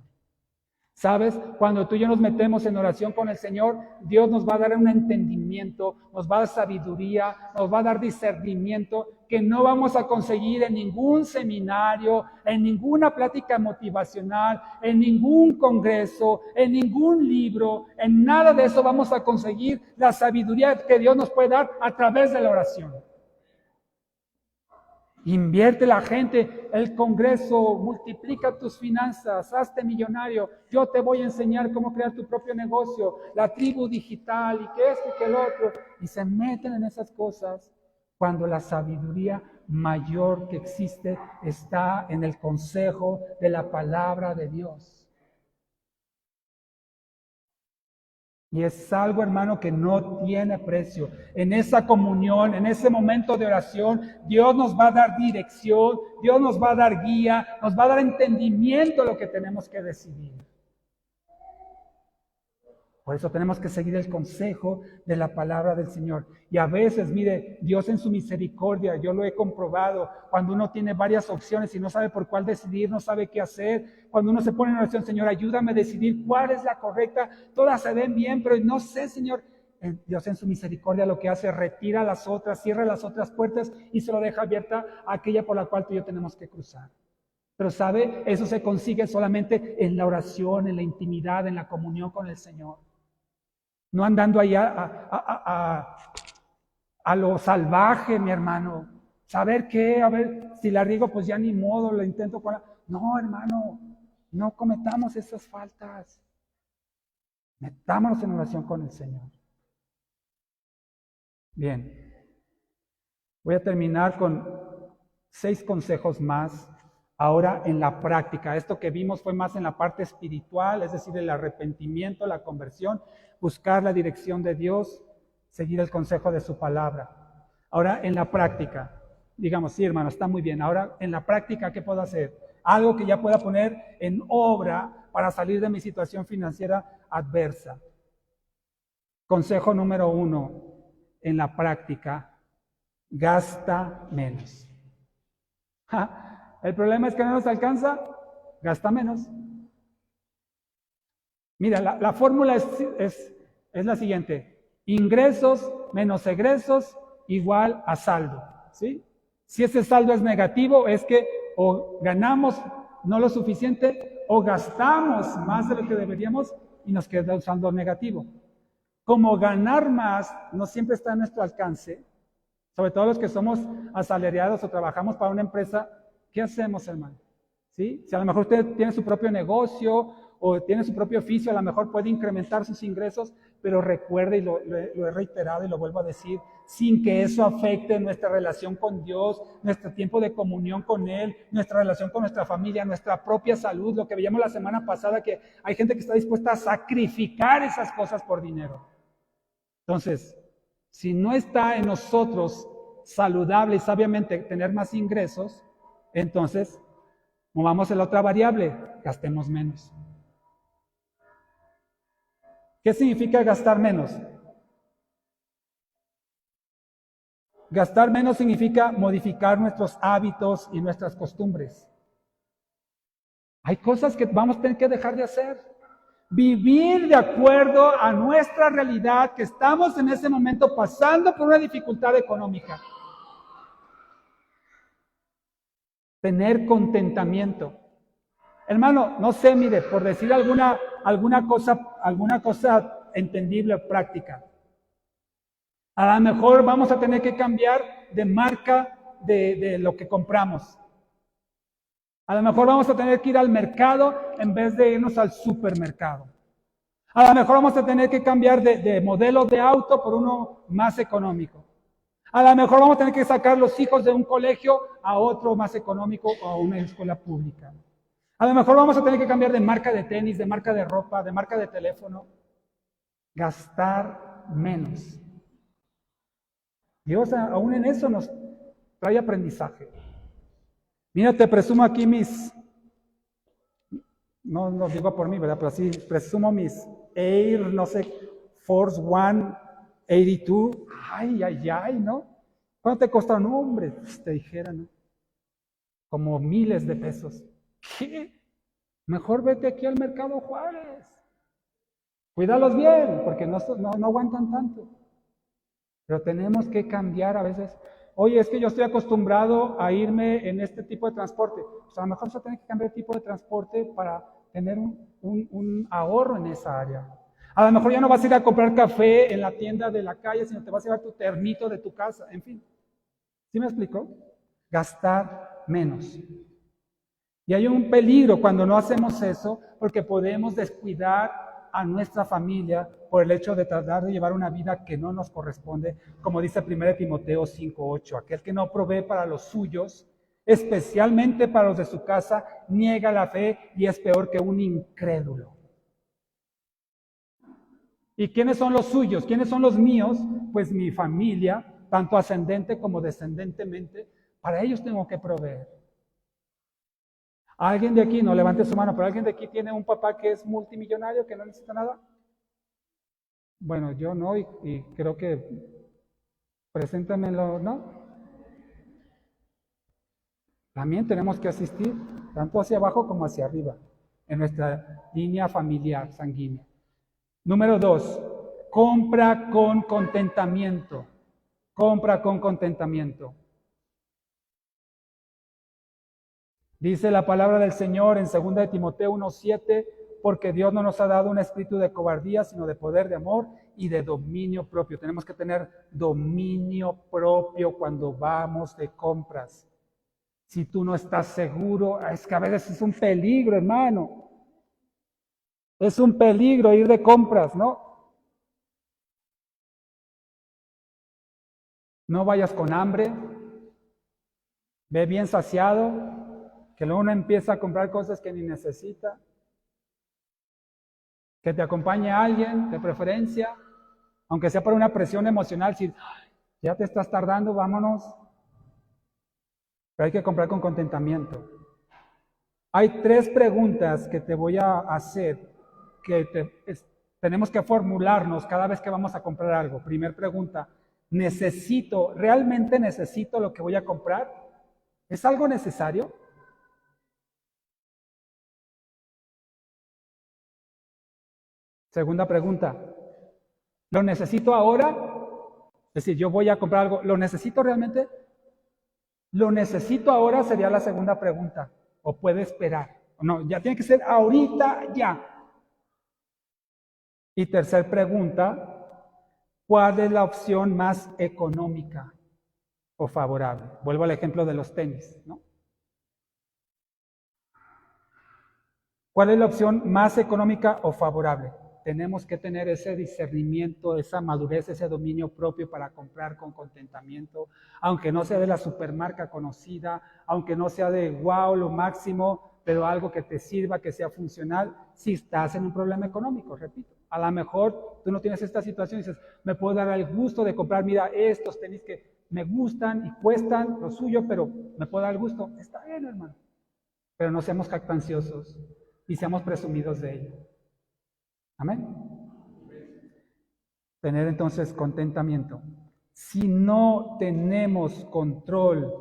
¿Sabes? Cuando tú y yo nos metemos en oración con el Señor, Dios nos va a dar un entendimiento, nos va a dar sabiduría, nos va a dar discernimiento que no vamos a conseguir en ningún seminario, en ninguna plática motivacional, en ningún congreso, en ningún libro. En nada de eso vamos a conseguir la sabiduría que Dios nos puede dar a través de la oración. Invierte la gente, el congreso, multiplica tus finanzas, hazte millonario, yo te voy a enseñar cómo crear tu propio negocio, la tribu digital y que esto y que el otro, y se meten en esas cosas cuando la sabiduría mayor que existe está en el consejo de la palabra de Dios. Y es algo, hermano, que no tiene precio. En esa comunión, en ese momento de oración, Dios nos va a dar dirección, Dios nos va a dar guía, nos va a dar entendimiento de lo que tenemos que decidir. Por eso tenemos que seguir el consejo de la palabra del Señor. Y a veces, mire, Dios en su misericordia, yo lo he comprobado, cuando uno tiene varias opciones y no sabe por cuál decidir, no sabe qué hacer, cuando uno se pone en oración: Señor, ayúdame a decidir cuál es la correcta, todas se ven bien, pero no sé, Señor. Dios en su misericordia lo que hace: retira las otras, cierra las otras puertas y se lo deja abierta a aquella por la cual tú y yo tenemos que cruzar. Pero ¿sabe? Eso se consigue solamente en la oración, en la intimidad, en la comunión con el Señor. No andando allá a lo salvaje, mi hermano. ¿Saber qué? A ver, si la riego, pues ya ni modo, lo intento con la... No, hermano, no cometamos esas faltas. Metámonos en oración con el Señor. Bien. Voy a terminar con 6 consejos más. Ahora en la práctica. Esto que vimos fue más en la parte espiritual, es decir, el arrepentimiento, la conversión, buscar la dirección de Dios, seguir el consejo de su palabra. Ahora en la práctica, digamos: sí, hermano, está muy bien. Ahora en la práctica, ¿qué puedo hacer? Algo que ya pueda poner en obra para salir de mi situación financiera adversa. Consejo número 1, en la práctica: gasta menos. El problema es que no nos alcanza, gasta menos. Mira, la fórmula es la siguiente: ingresos menos egresos igual a saldo, ¿sí? Si ese saldo es negativo, es que o ganamos no lo suficiente o gastamos más de lo que deberíamos y nos queda un saldo negativo. Como ganar más no siempre está a nuestro alcance, sobre todo los que somos asalariados o trabajamos para una empresa, ¿qué hacemos, hermano? ¿Sí? Si a lo mejor usted tiene su propio negocio o tiene su propio oficio, a lo mejor puede incrementar sus ingresos, pero recuerde, y lo he reiterado y lo vuelvo a decir, sin que eso afecte nuestra relación con Dios, nuestro tiempo de comunión con Él, nuestra relación con nuestra familia, nuestra propia salud, lo que veíamos la semana pasada, que hay gente que está dispuesta a sacrificar esas cosas por dinero. Entonces, si no está en nosotros saludable y sabiamente tener más ingresos, entonces movamos en la otra variable: gastemos menos. ¿Qué significa gastar menos? Gastar menos significa modificar nuestros hábitos y nuestras costumbres. Hay cosas que vamos a tener que dejar de hacer. Vivir de acuerdo a nuestra realidad, que estamos en ese momento pasando por una dificultad económica. Tener contentamiento. Hermano, no sé, mire, por decir alguna cosa entendible o práctica. A lo mejor vamos a tener que cambiar de marca de lo que compramos. A lo mejor vamos a tener que ir al mercado en vez de irnos al supermercado. A lo mejor vamos a tener que cambiar de modelo de auto por uno más económico. A lo mejor vamos a tener que sacar los hijos de un colegio a otro más económico o a una escuela pública. A lo mejor vamos a tener que cambiar de marca de tenis, de marca de ropa, de marca de teléfono. Gastar menos. Dios aún en eso nos trae aprendizaje. Mira, te presumo aquí no lo digo por mí, ¿verdad? Pero sí, presumo mis Air, no sé, Force One 82. Ay, ¿no? ¿Cuánto te costó? No, hombre, te dijera, ¿no? Como miles de pesos. ¿Qué? Mejor vete aquí al Mercado Juárez. Cuídalos bien, porque no aguantan tanto. Pero tenemos que cambiar a veces. Oye, es que yo estoy acostumbrado a irme en este tipo de transporte. Pues a lo mejor se tiene que cambiar el tipo de transporte para tener un ahorro en esa área. A lo mejor ya no vas a ir a comprar café en la tienda de la calle, sino te vas a llevar tu termito de tu casa. En fin. ¿Sí me explicó? Gastar menos. Y hay un peligro cuando no hacemos eso, porque podemos descuidar a nuestra familia por el hecho de tratar de llevar una vida que no nos corresponde, como dice 1 Timoteo 5:8, aquel que no provee para los suyos, especialmente para los de su casa, niega la fe y es peor que un incrédulo. ¿Y quiénes son los suyos? ¿Quiénes son los míos? Pues mi familia, tanto ascendente como descendentemente, para ellos tengo que proveer. ¿Alguien de aquí, no levante su mano, pero alguien de aquí tiene un papá que es multimillonario, que no necesita nada? Bueno, yo no, y creo que preséntamelo, ¿no? También tenemos que asistir, tanto hacia abajo como hacia arriba, en nuestra línea familiar sanguínea. Número 2, compra con contentamiento. Compra con contentamiento. Dice la palabra del Señor en 2 Timoteo 1:7, porque Dios no nos ha dado un espíritu de cobardía, sino de poder, de amor y de dominio propio. Tenemos que tener dominio propio cuando vamos de compras. Si tú no estás seguro, es que a veces es un peligro, hermano. Es un peligro ir de compras, ¿no? No vayas con hambre. Ve bien saciado. Que luego uno empieza a comprar cosas que ni necesita. Que te acompañe alguien, de preferencia, aunque sea por una presión emocional, si ya te estás tardando, vámonos. Pero hay que comprar con contentamiento. Hay 3 preguntas que te voy a hacer que tenemos que formularnos cada vez que vamos a comprar algo. Primer pregunta, ¿realmente necesito lo que voy a comprar? ¿Es algo necesario? Segunda pregunta, ¿lo necesito ahora? Es decir, yo voy a comprar algo, ¿lo necesito realmente? ¿Lo necesito ahora? Sería la segunda pregunta. ¿O puede esperar? No, ya tiene que ser ahorita, ya. Y tercera pregunta, ¿cuál es la opción más económica o favorable? Vuelvo al ejemplo de los tenis, ¿no? ¿Cuál es la opción más económica o favorable? Tenemos que tener ese discernimiento, esa madurez, ese dominio propio para comprar con contentamiento, aunque no sea de la supermarca conocida, aunque no sea de wow, lo máximo, pero algo que te sirva, que sea funcional, si estás en un problema económico, repito. A lo mejor tú no tienes esta situación y dices, me puedo dar el gusto de comprar, mira, estos tenis que me gustan y cuestan lo suyo, pero me puedo dar el gusto. Está bien, hermano. Pero no seamos jactanciosos y seamos presumidos de ello. Amén. Tener entonces contentamiento. Si no tenemos control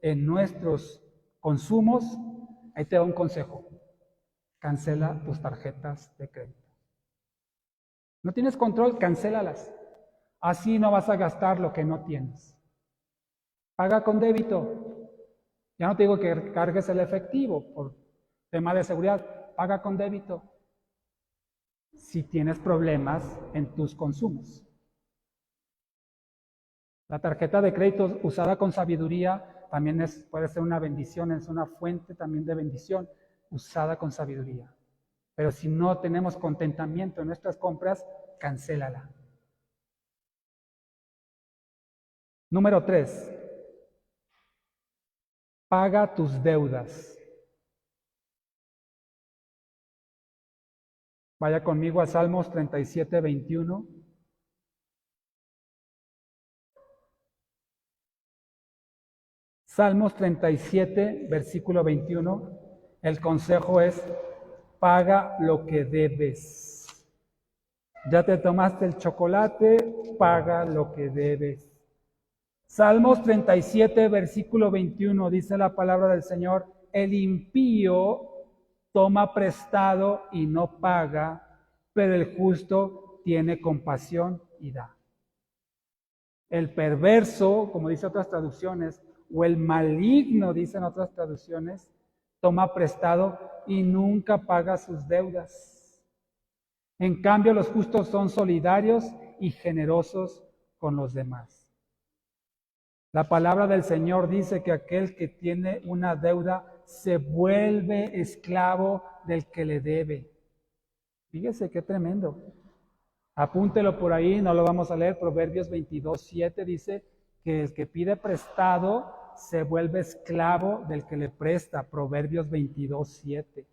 en nuestros consumos, ahí te va un consejo. Cancela tus tarjetas de crédito. No tienes control, cancélalas. Así no vas a gastar lo que no tienes. Paga con débito. Ya no te digo que cargues el efectivo por tema de seguridad. Paga con débito. Si tienes problemas en tus consumos. La tarjeta de crédito usada con sabiduría también puede ser una bendición, es una fuente también de bendición usada con sabiduría. Pero si no tenemos contentamiento en nuestras compras, cancélala. Número 3. Paga tus deudas. Vaya conmigo a Salmos 37, 21. Salmos 37, versículo 21. El consejo es, paga lo que debes. Ya te tomaste el chocolate, paga lo que debes. Salmos 37, versículo 21, dice la palabra del Señor, el impío toma prestado y no paga, pero el justo tiene compasión y da. El perverso, como dice otras traducciones, o el maligno, dicen otras traducciones, toma prestado y nunca paga sus deudas. En cambio, los justos son solidarios y generosos con los demás. La palabra del Señor dice que aquel que tiene una deuda se vuelve esclavo del que le debe. Fíjese qué tremendo. Apúntelo por ahí, no lo vamos a leer. Proverbios 22, 7 dice que el que pide prestado se vuelve esclavo del que le presta. Proverbios 22, 7.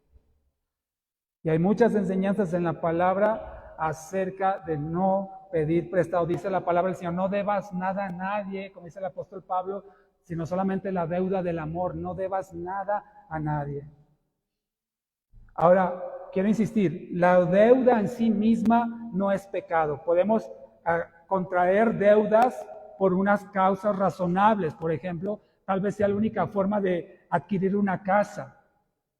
Y hay muchas enseñanzas en la palabra acerca de no pedir prestado. Dice la palabra del Señor, no debas nada a nadie, como dice el apóstol Pablo, sino solamente la deuda del amor. No debas nada a nadie. Ahora, quiero insistir, la deuda en sí misma no es pecado. Podemos contraer deudas por unas causas razonables. Por ejemplo, tal vez sea la única forma de adquirir una casa,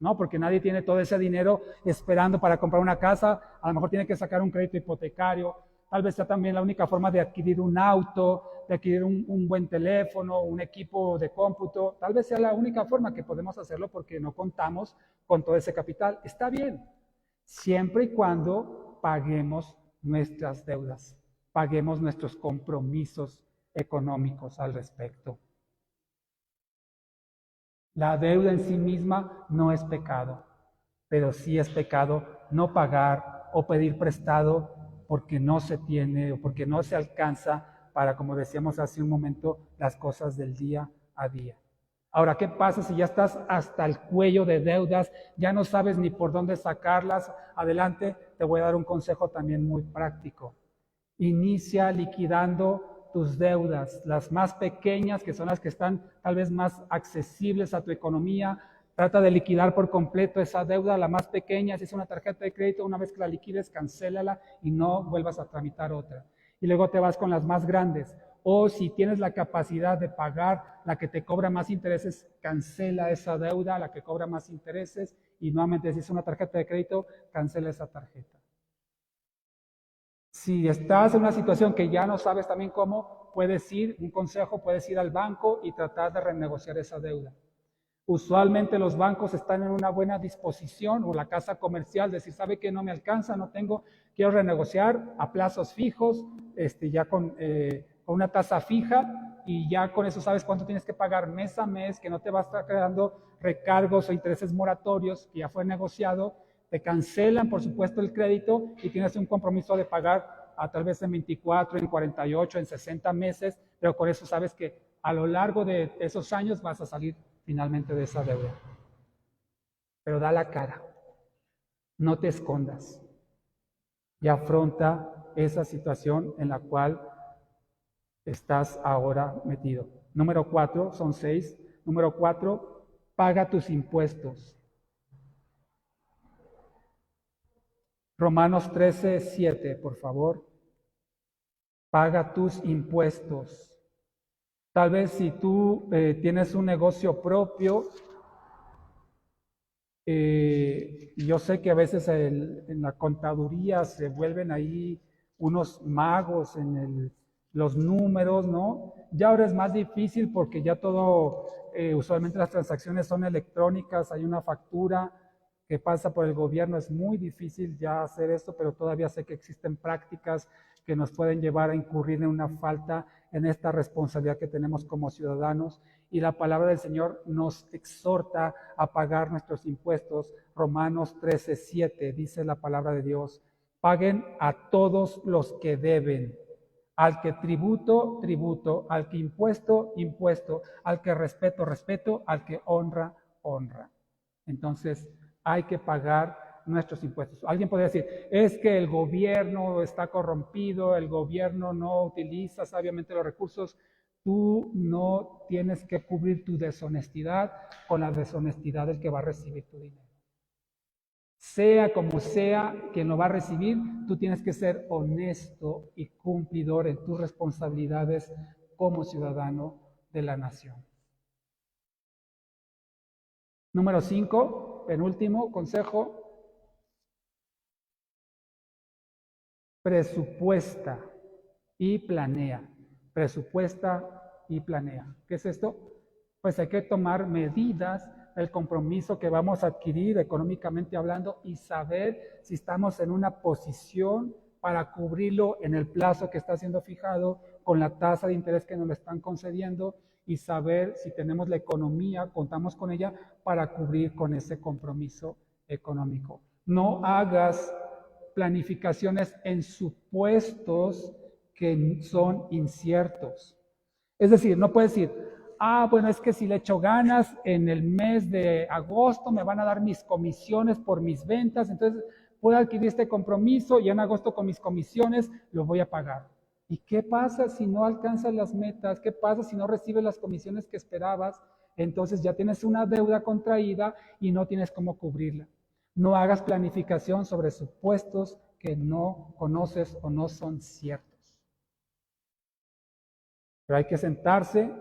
¿no? Porque nadie tiene todo ese dinero esperando para comprar una casa. A lo mejor tiene que sacar un crédito hipotecario. Tal vez sea también la única forma de adquirir un auto, de adquirir un buen teléfono, un equipo de cómputo. Tal vez sea la única forma que podemos hacerlo porque no contamos con todo ese capital. Está bien, siempre y cuando paguemos nuestras deudas, paguemos nuestros compromisos económicos al respecto. La deuda en sí misma no es pecado, pero sí es pecado no pagar o pedir prestado porque no se tiene o porque no se alcanza para, como decíamos hace un momento, las cosas del día a día. Ahora, ¿qué pasa si ya estás hasta el cuello de deudas, ya no sabes ni por dónde sacarlas? Adelante, te voy a dar un consejo también muy práctico. Inicia liquidando tus deudas, las más pequeñas, que son las que están tal vez más accesibles a tu economía. Trata de liquidar por completo esa deuda, la más pequeña. Si es una tarjeta de crédito, una vez que la liquides, cancélala y no vuelvas a tramitar otra. Y luego te vas con las más grandes. O si tienes la capacidad de pagar la que te cobra más intereses, cancela esa deuda, la que cobra más intereses. Y nuevamente, si es una tarjeta de crédito, cancela esa tarjeta. Si estás en una situación que ya no sabes también cómo, puedes ir, un consejo, puedes ir al banco y tratar de renegociar esa deuda. Usualmente los bancos están en una buena disposición, o la casa comercial, decir, ¿sabe qué? No me alcanza, no tengo, quiero renegociar a plazos fijos, ya con una tasa fija, y ya con eso sabes cuánto tienes que pagar mes a mes, que no te va a estar creando recargos o intereses moratorios, que ya fue negociado. Te cancelan, por supuesto, el crédito y tienes un compromiso de pagar a tal vez en 24, en 48, en 60 meses, pero con eso sabes que a lo largo de esos años vas a salir finalmente de esa deuda. Pero da la cara, no te escondas y afronta esa situación en la cual estás ahora metido. Número 4, son 6. Número 4, paga tus impuestos. Romanos 13, 7, por favor. Paga tus impuestos. Tal vez si tú tienes un negocio propio, yo sé que a veces en la contaduría se vuelven ahí unos magos en los números, ¿no? Ya ahora es más difícil porque ya todo, usualmente las transacciones son electrónicas, hay una factura que pasa por el gobierno, es muy difícil ya hacer esto, pero todavía sé que existen prácticas que nos pueden llevar a incurrir en una falta en esta responsabilidad que tenemos como ciudadanos. Y la palabra del Señor nos exhorta a pagar nuestros impuestos. Romanos 13:7 dice la palabra de Dios: paguen a todos los que deben. Al que tributo, tributo. Al que impuesto, impuesto. Al que respeto, respeto. Al que honra, honra. Entonces, hay que pagar nuestros impuestos. Alguien podría decir, es que el gobierno está corrompido, el gobierno no utiliza sabiamente los recursos. Tú no tienes que cubrir tu deshonestidad con la deshonestidad del que va a recibir tu dinero. Sea como sea quien lo va a recibir, tú tienes que ser honesto y cumplidor en tus responsabilidades como ciudadano de la nación. Número 5, penúltimo consejo. Presupuesta y planea. Presupuesta y planea. ¿Qué es esto? Pues hay que tomar medidas, el compromiso que vamos a adquirir económicamente hablando y saber si estamos en una posición para cubrirlo en el plazo que está siendo fijado, con la tasa de interés que nos lo están concediendo, y saber si tenemos la economía, contamos con ella para cubrir con ese compromiso económico. No hagas planificaciones en supuestos que son inciertos. Es decir, no puedes decir, bueno, es que si le echo ganas, en el mes de agosto me van a dar mis comisiones por mis ventas, entonces puedo adquirir este compromiso y en agosto con mis comisiones lo voy a pagar. ¿Y qué pasa si no alcanzas las metas? ¿Qué pasa si no recibes las comisiones que esperabas? Entonces ya tienes una deuda contraída y no tienes cómo cubrirla. No hagas planificación sobre supuestos que no conoces o no son ciertos. Pero hay que sentarse,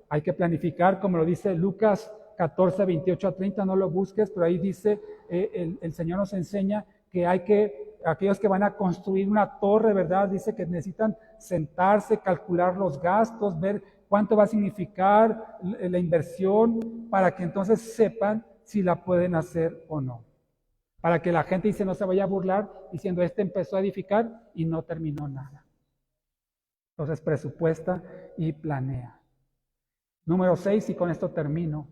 hay que planificar, como lo dice Lucas 14, 28 a 30, no lo busques, pero ahí dice, el Señor nos enseña que aquellos que van a construir una torre, ¿verdad? Dice que necesitan sentarse, calcular los gastos, ver cuánto va a significar la inversión, para que entonces sepan si la pueden hacer o no. Para que la gente dice no se vaya a burlar diciendo empezó a edificar y no terminó nada. Entonces presupuesta y planea. Número 6, y con esto termino.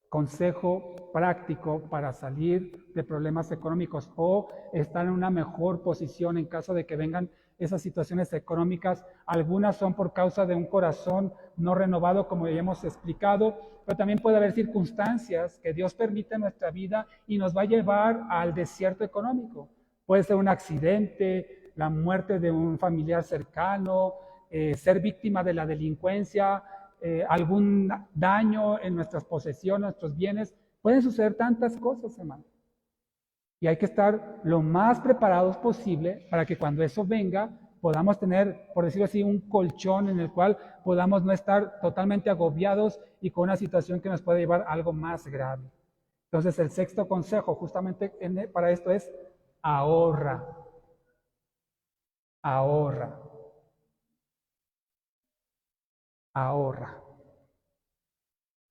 Consejo práctico para salir de problemas económicos o estar en una mejor posición en caso de que vengan esas situaciones económicas. Algunas son por causa de un corazón no renovado, como ya hemos explicado, pero también puede haber circunstancias que Dios permite en nuestra vida y nos va a llevar al desierto económico. Puede ser un accidente, la muerte de un familiar cercano, ser víctima de la delincuencia, algún daño en nuestras posesiones, nuestros bienes. Pueden suceder tantas cosas, hermano. Y hay que estar lo más preparados posible para que cuando eso venga podamos tener, por decirlo así, un colchón en el cual podamos no estar totalmente agobiados y con una situación que nos puede llevar a algo más grave. Entonces, el 6º consejo justamente para esto es ahorra. Ahorra. Ahorra.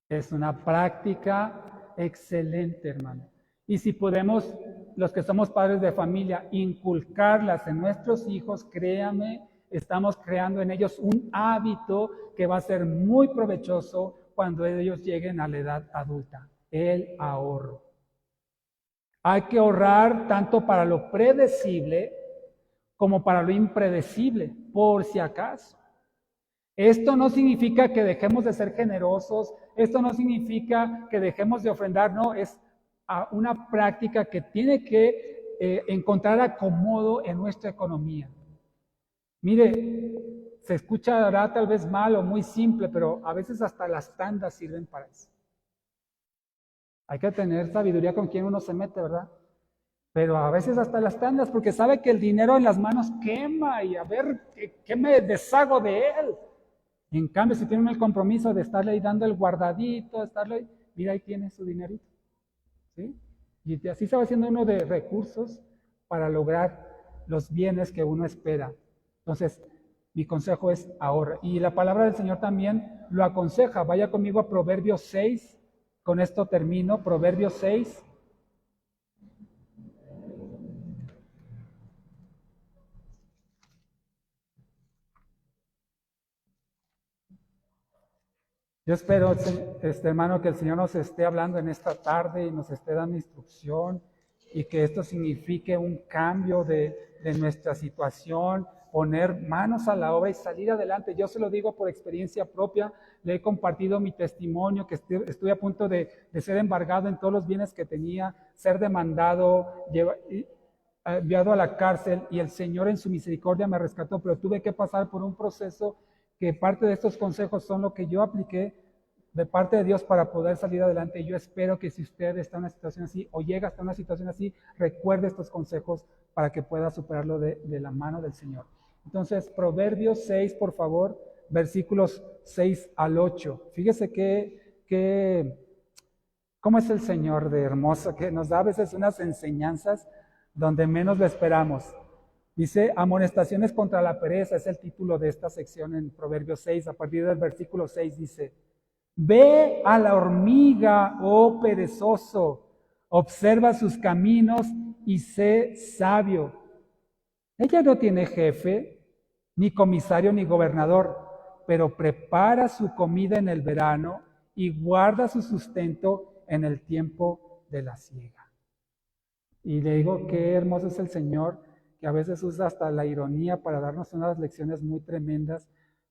Es una práctica excelente, hermano. Y si podemos, los que somos padres de familia, inculcarlas en nuestros hijos, créame, estamos creando en ellos un hábito que va a ser muy provechoso cuando ellos lleguen a la edad adulta, el ahorro. Hay que ahorrar tanto para lo predecible como para lo impredecible, por si acaso. Esto no significa que dejemos de ser generosos, esto no significa que dejemos de ofrendar, no, es una práctica que tiene que encontrar acomodo en nuestra economía. Mire, se escuchará tal vez mal o muy simple, pero a veces hasta las tandas sirven para eso. Hay que tener sabiduría con quien uno se mete, ¿verdad? pero a veces hasta las tandas, porque sabe que el dinero en las manos quema y a ver qué me deshago de él. En cambio, si tienen el compromiso de estarle ahí dando el guardadito, estarle, mira, ahí tiene su dinerito, ¿sí? Y así se va haciendo uno de recursos para lograr los bienes que uno espera. Entonces, mi consejo es ahorra. Y la palabra del Señor también lo aconseja. Vaya conmigo a Proverbios 6. Con esto termino. Proverbios 6. Yo espero, hermano, que el Señor nos esté hablando en esta tarde y nos esté dando instrucción y que esto signifique un cambio de nuestra situación, poner manos a la obra y salir adelante. Yo se lo digo por experiencia propia, le he compartido mi testimonio, que estuve a punto de ser embargado en todos los bienes que tenía, ser demandado, enviado a la cárcel, y el Señor en su misericordia me rescató, pero tuve que pasar por un proceso que parte de estos consejos son lo que yo apliqué de parte de Dios para poder salir adelante. Y yo espero que si usted está en una situación así o llega hasta una situación así, recuerde estos consejos para que pueda superarlo de la mano del Señor. Entonces, Proverbios 6, por favor, versículos 6 al 8. Fíjese cómo es el Señor de hermoso, que nos da a veces unas enseñanzas donde menos lo esperamos. Dice, amonestaciones contra la pereza, es el título de esta sección en Proverbios 6. A partir del versículo 6 dice, ve a la hormiga, oh perezoso, observa sus caminos y sé sabio. Ella no tiene jefe, ni comisario, ni gobernador, pero prepara su comida en el verano y guarda su sustento en el tiempo de la siega. Y le digo, qué hermoso es el Señor, que a veces usa hasta la ironía para darnos unas lecciones muy tremendas.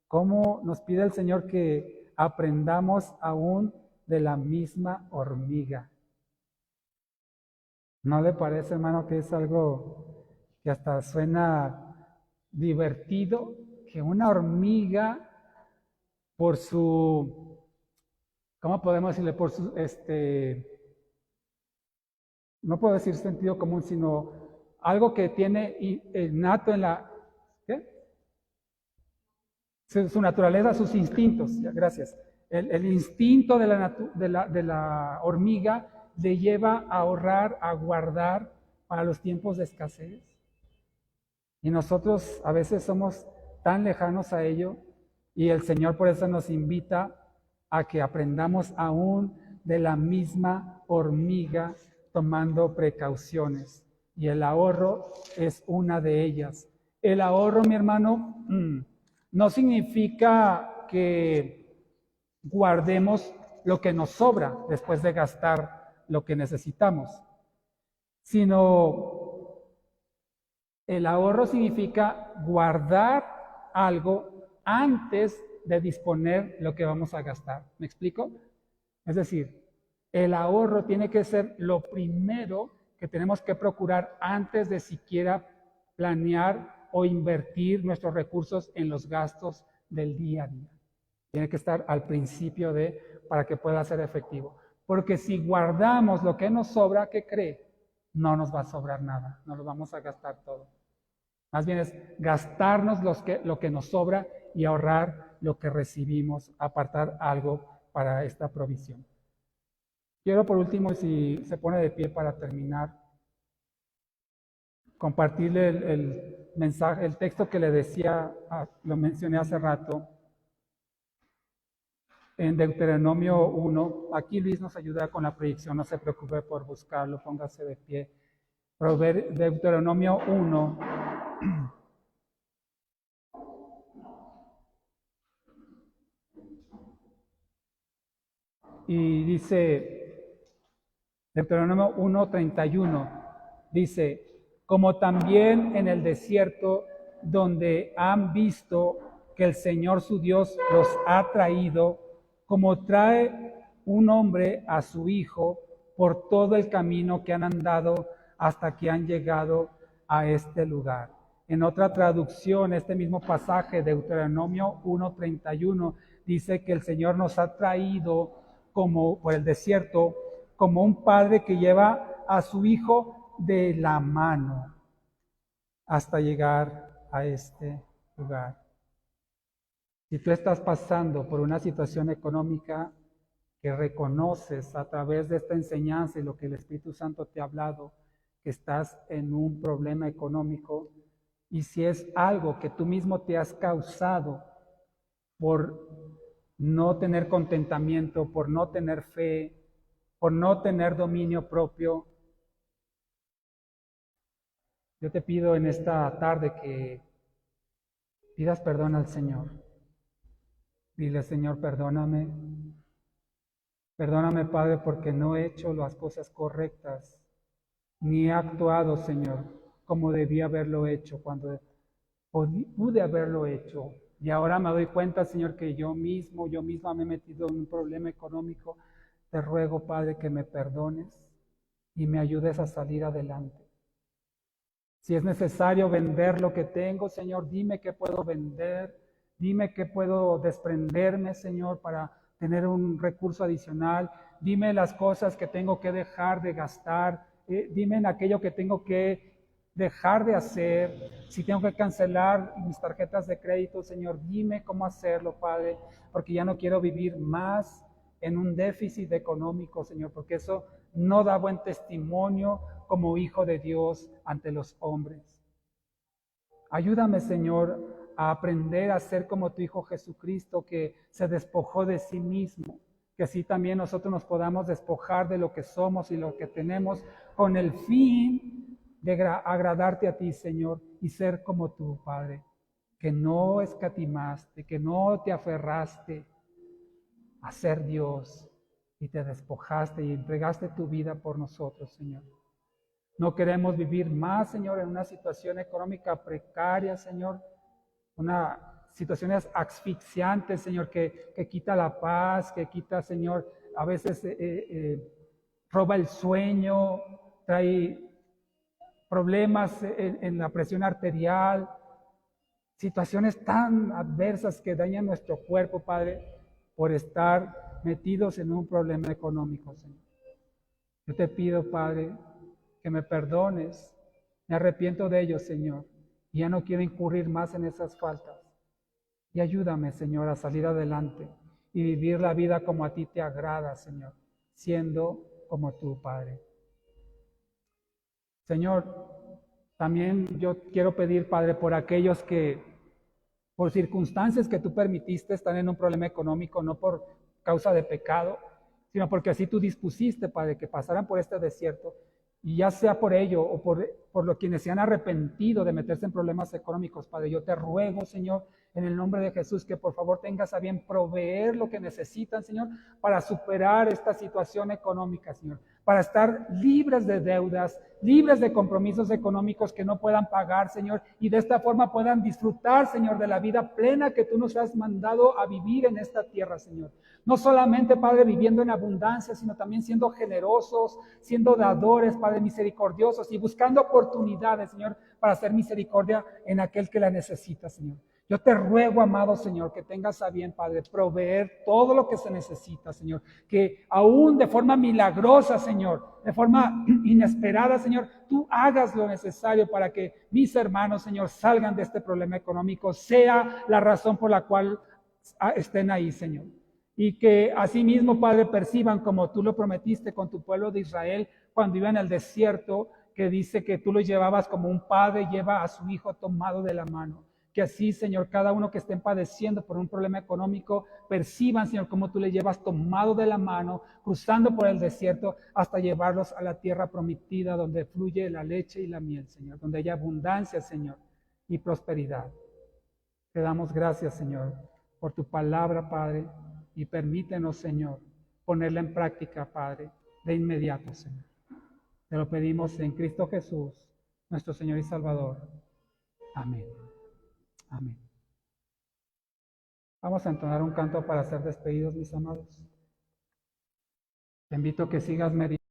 Cómo nos pide el Señor que aprendamos aún de la misma hormiga. ¿No le parece, hermano, que es algo que hasta suena divertido? Que una hormiga, por su, ¿cómo podemos decirle? Por su, no puedo decir sentido común, sino algo que tiene innato en la, ¿qué? Su naturaleza, sus instintos, gracias. El instinto de la hormiga le lleva a ahorrar, a guardar para los tiempos de escasez. Y nosotros a veces somos tan lejanos a ello, y el Señor por eso nos invita a que aprendamos aún de la misma hormiga, tomando precauciones. Y el ahorro es una de ellas. El ahorro, mi hermano, no significa que guardemos lo que nos sobra después de gastar lo que necesitamos, sino el ahorro significa guardar algo antes de disponer lo que vamos a gastar. ¿Me explico? Es decir, el ahorro tiene que ser lo primero que tenemos que procurar antes de siquiera planear o invertir nuestros recursos en los gastos del día a día. Tiene que estar al principio para que pueda ser efectivo. Porque si guardamos lo que nos sobra, ¿qué cree? No nos va a sobrar nada, no lo vamos a gastar todo. Más bien es gastarnos lo que nos sobra y ahorrar lo que recibimos, apartar algo para esta provisión. Quiero por último, si se pone de pie para terminar, compartirle el mensaje, el texto que le decía, lo mencioné hace rato, en Deuteronomio 1. Aquí Luis nos ayuda con la proyección, no se preocupe por buscarlo, póngase de pie. Deuteronomio 1. Y dice, Deuteronomio 1:31, dice, como también en el desierto, donde han visto que el Señor su Dios los ha traído, como trae un hombre a su hijo por todo el camino que han andado hasta que han llegado a este lugar. En otra traducción, este mismo pasaje, Deuteronomio 1:31, dice que el Señor nos ha traído como por el desierto, como un padre que lleva a su hijo de la mano hasta llegar a este lugar. Si tú estás pasando por una situación económica que reconoces a través de esta enseñanza y lo que el Espíritu Santo te ha hablado, que estás en un problema económico, y si es algo que tú mismo te has causado por no tener contentamiento, por no tener fe, por no tener dominio propio, yo te pido en esta tarde que pidas perdón al Señor. Dile, Señor, perdóname. Perdóname, Padre, porque no he hecho las cosas correctas, ni he actuado, Señor, como debía haberlo hecho cuando pude haberlo hecho. Y ahora me doy cuenta, Señor, que yo misma me he metido en un problema económico. Te ruego, Padre, que me perdones y me ayudes a salir adelante. Si es necesario vender lo que tengo, Señor, dime qué puedo vender, dime qué puedo desprenderme, Señor, para tener un recurso adicional. Dime las cosas que tengo que dejar de gastar, dime en aquello que tengo que dejar de hacer. Si tengo que cancelar mis tarjetas de crédito, Señor, dime cómo hacerlo, Padre, porque ya no quiero vivir más en un déficit económico, Señor, porque eso no da buen testimonio como hijo de Dios ante los hombres. Ayúdame, Señor, a aprender a ser como tu Hijo Jesucristo, que se despojó de sí mismo, que así también nosotros nos podamos despojar de lo que somos y lo que tenemos con el fin de agradarte a ti, Señor, y ser como tú, Padre, que no escatimaste, que no te aferraste a ser Dios y te despojaste y entregaste tu vida por nosotros, Señor. No queremos vivir más, Señor, en una situación económica precaria, Señor, una situaciones asfixiantes, Señor, que quita la paz, que quita, Señor, a veces roba el sueño, trae problemas en la presión arterial, situaciones tan adversas que dañan nuestro cuerpo, Padre, por estar metidos en un problema económico, Señor. Yo te pido, Padre, que me perdones, me arrepiento de ello, Señor, y ya no quiero incurrir más en esas faltas. Y ayúdame, Señor, a salir adelante y vivir la vida como a ti te agrada, Señor, siendo como tú, Padre. Señor, también yo quiero pedir, Padre, por aquellos que por circunstancias que tú permitiste están en un problema económico, no por causa de pecado, sino porque así tú dispusiste, Padre, que pasaran por este desierto. Y ya sea por ello o por lo quienes se han arrepentido de meterse en problemas económicos, Padre, yo te ruego, Señor, en el nombre de Jesús, que por favor tengas a bien proveer lo que necesitan, Señor, para superar esta situación económica, Señor, para estar libres de deudas, libres de compromisos económicos que no puedan pagar, Señor, y de esta forma puedan disfrutar, Señor, de la vida plena que tú nos has mandado a vivir en esta tierra, Señor. No solamente, Padre, viviendo en abundancia, sino también siendo generosos, siendo dadores, Padre, misericordiosos y buscando oportunidades, Señor, para hacer misericordia en aquel que la necesita, Señor. Yo te ruego, amado Señor, que tengas a bien, Padre, proveer todo lo que se necesita, Señor. Que aún de forma milagrosa, Señor, de forma inesperada, Señor, tú hagas lo necesario para que mis hermanos, Señor, salgan de este problema económico, sea la razón por la cual estén ahí, Señor. Y que asimismo, Padre, perciban como tú lo prometiste con tu pueblo de Israel cuando iban al desierto, que dice que tú lo llevabas como un padre lleva a su hijo tomado de la mano. Que así, Señor, cada uno que estén padeciendo por un problema económico, perciban, Señor, cómo tú le llevas tomado de la mano, cruzando por el desierto hasta llevarlos a la tierra prometida donde fluye la leche y la miel, Señor, donde hay abundancia, Señor, y prosperidad. Te damos gracias, Señor, por tu palabra, Padre, y permítenos, Señor, ponerla en práctica, Padre, de inmediato, Señor. Te lo pedimos en Cristo Jesús, nuestro Señor y Salvador. Amén. Amén. Vamos a entonar un canto para ser despedidos, mis amados. Te invito a que sigas meditando.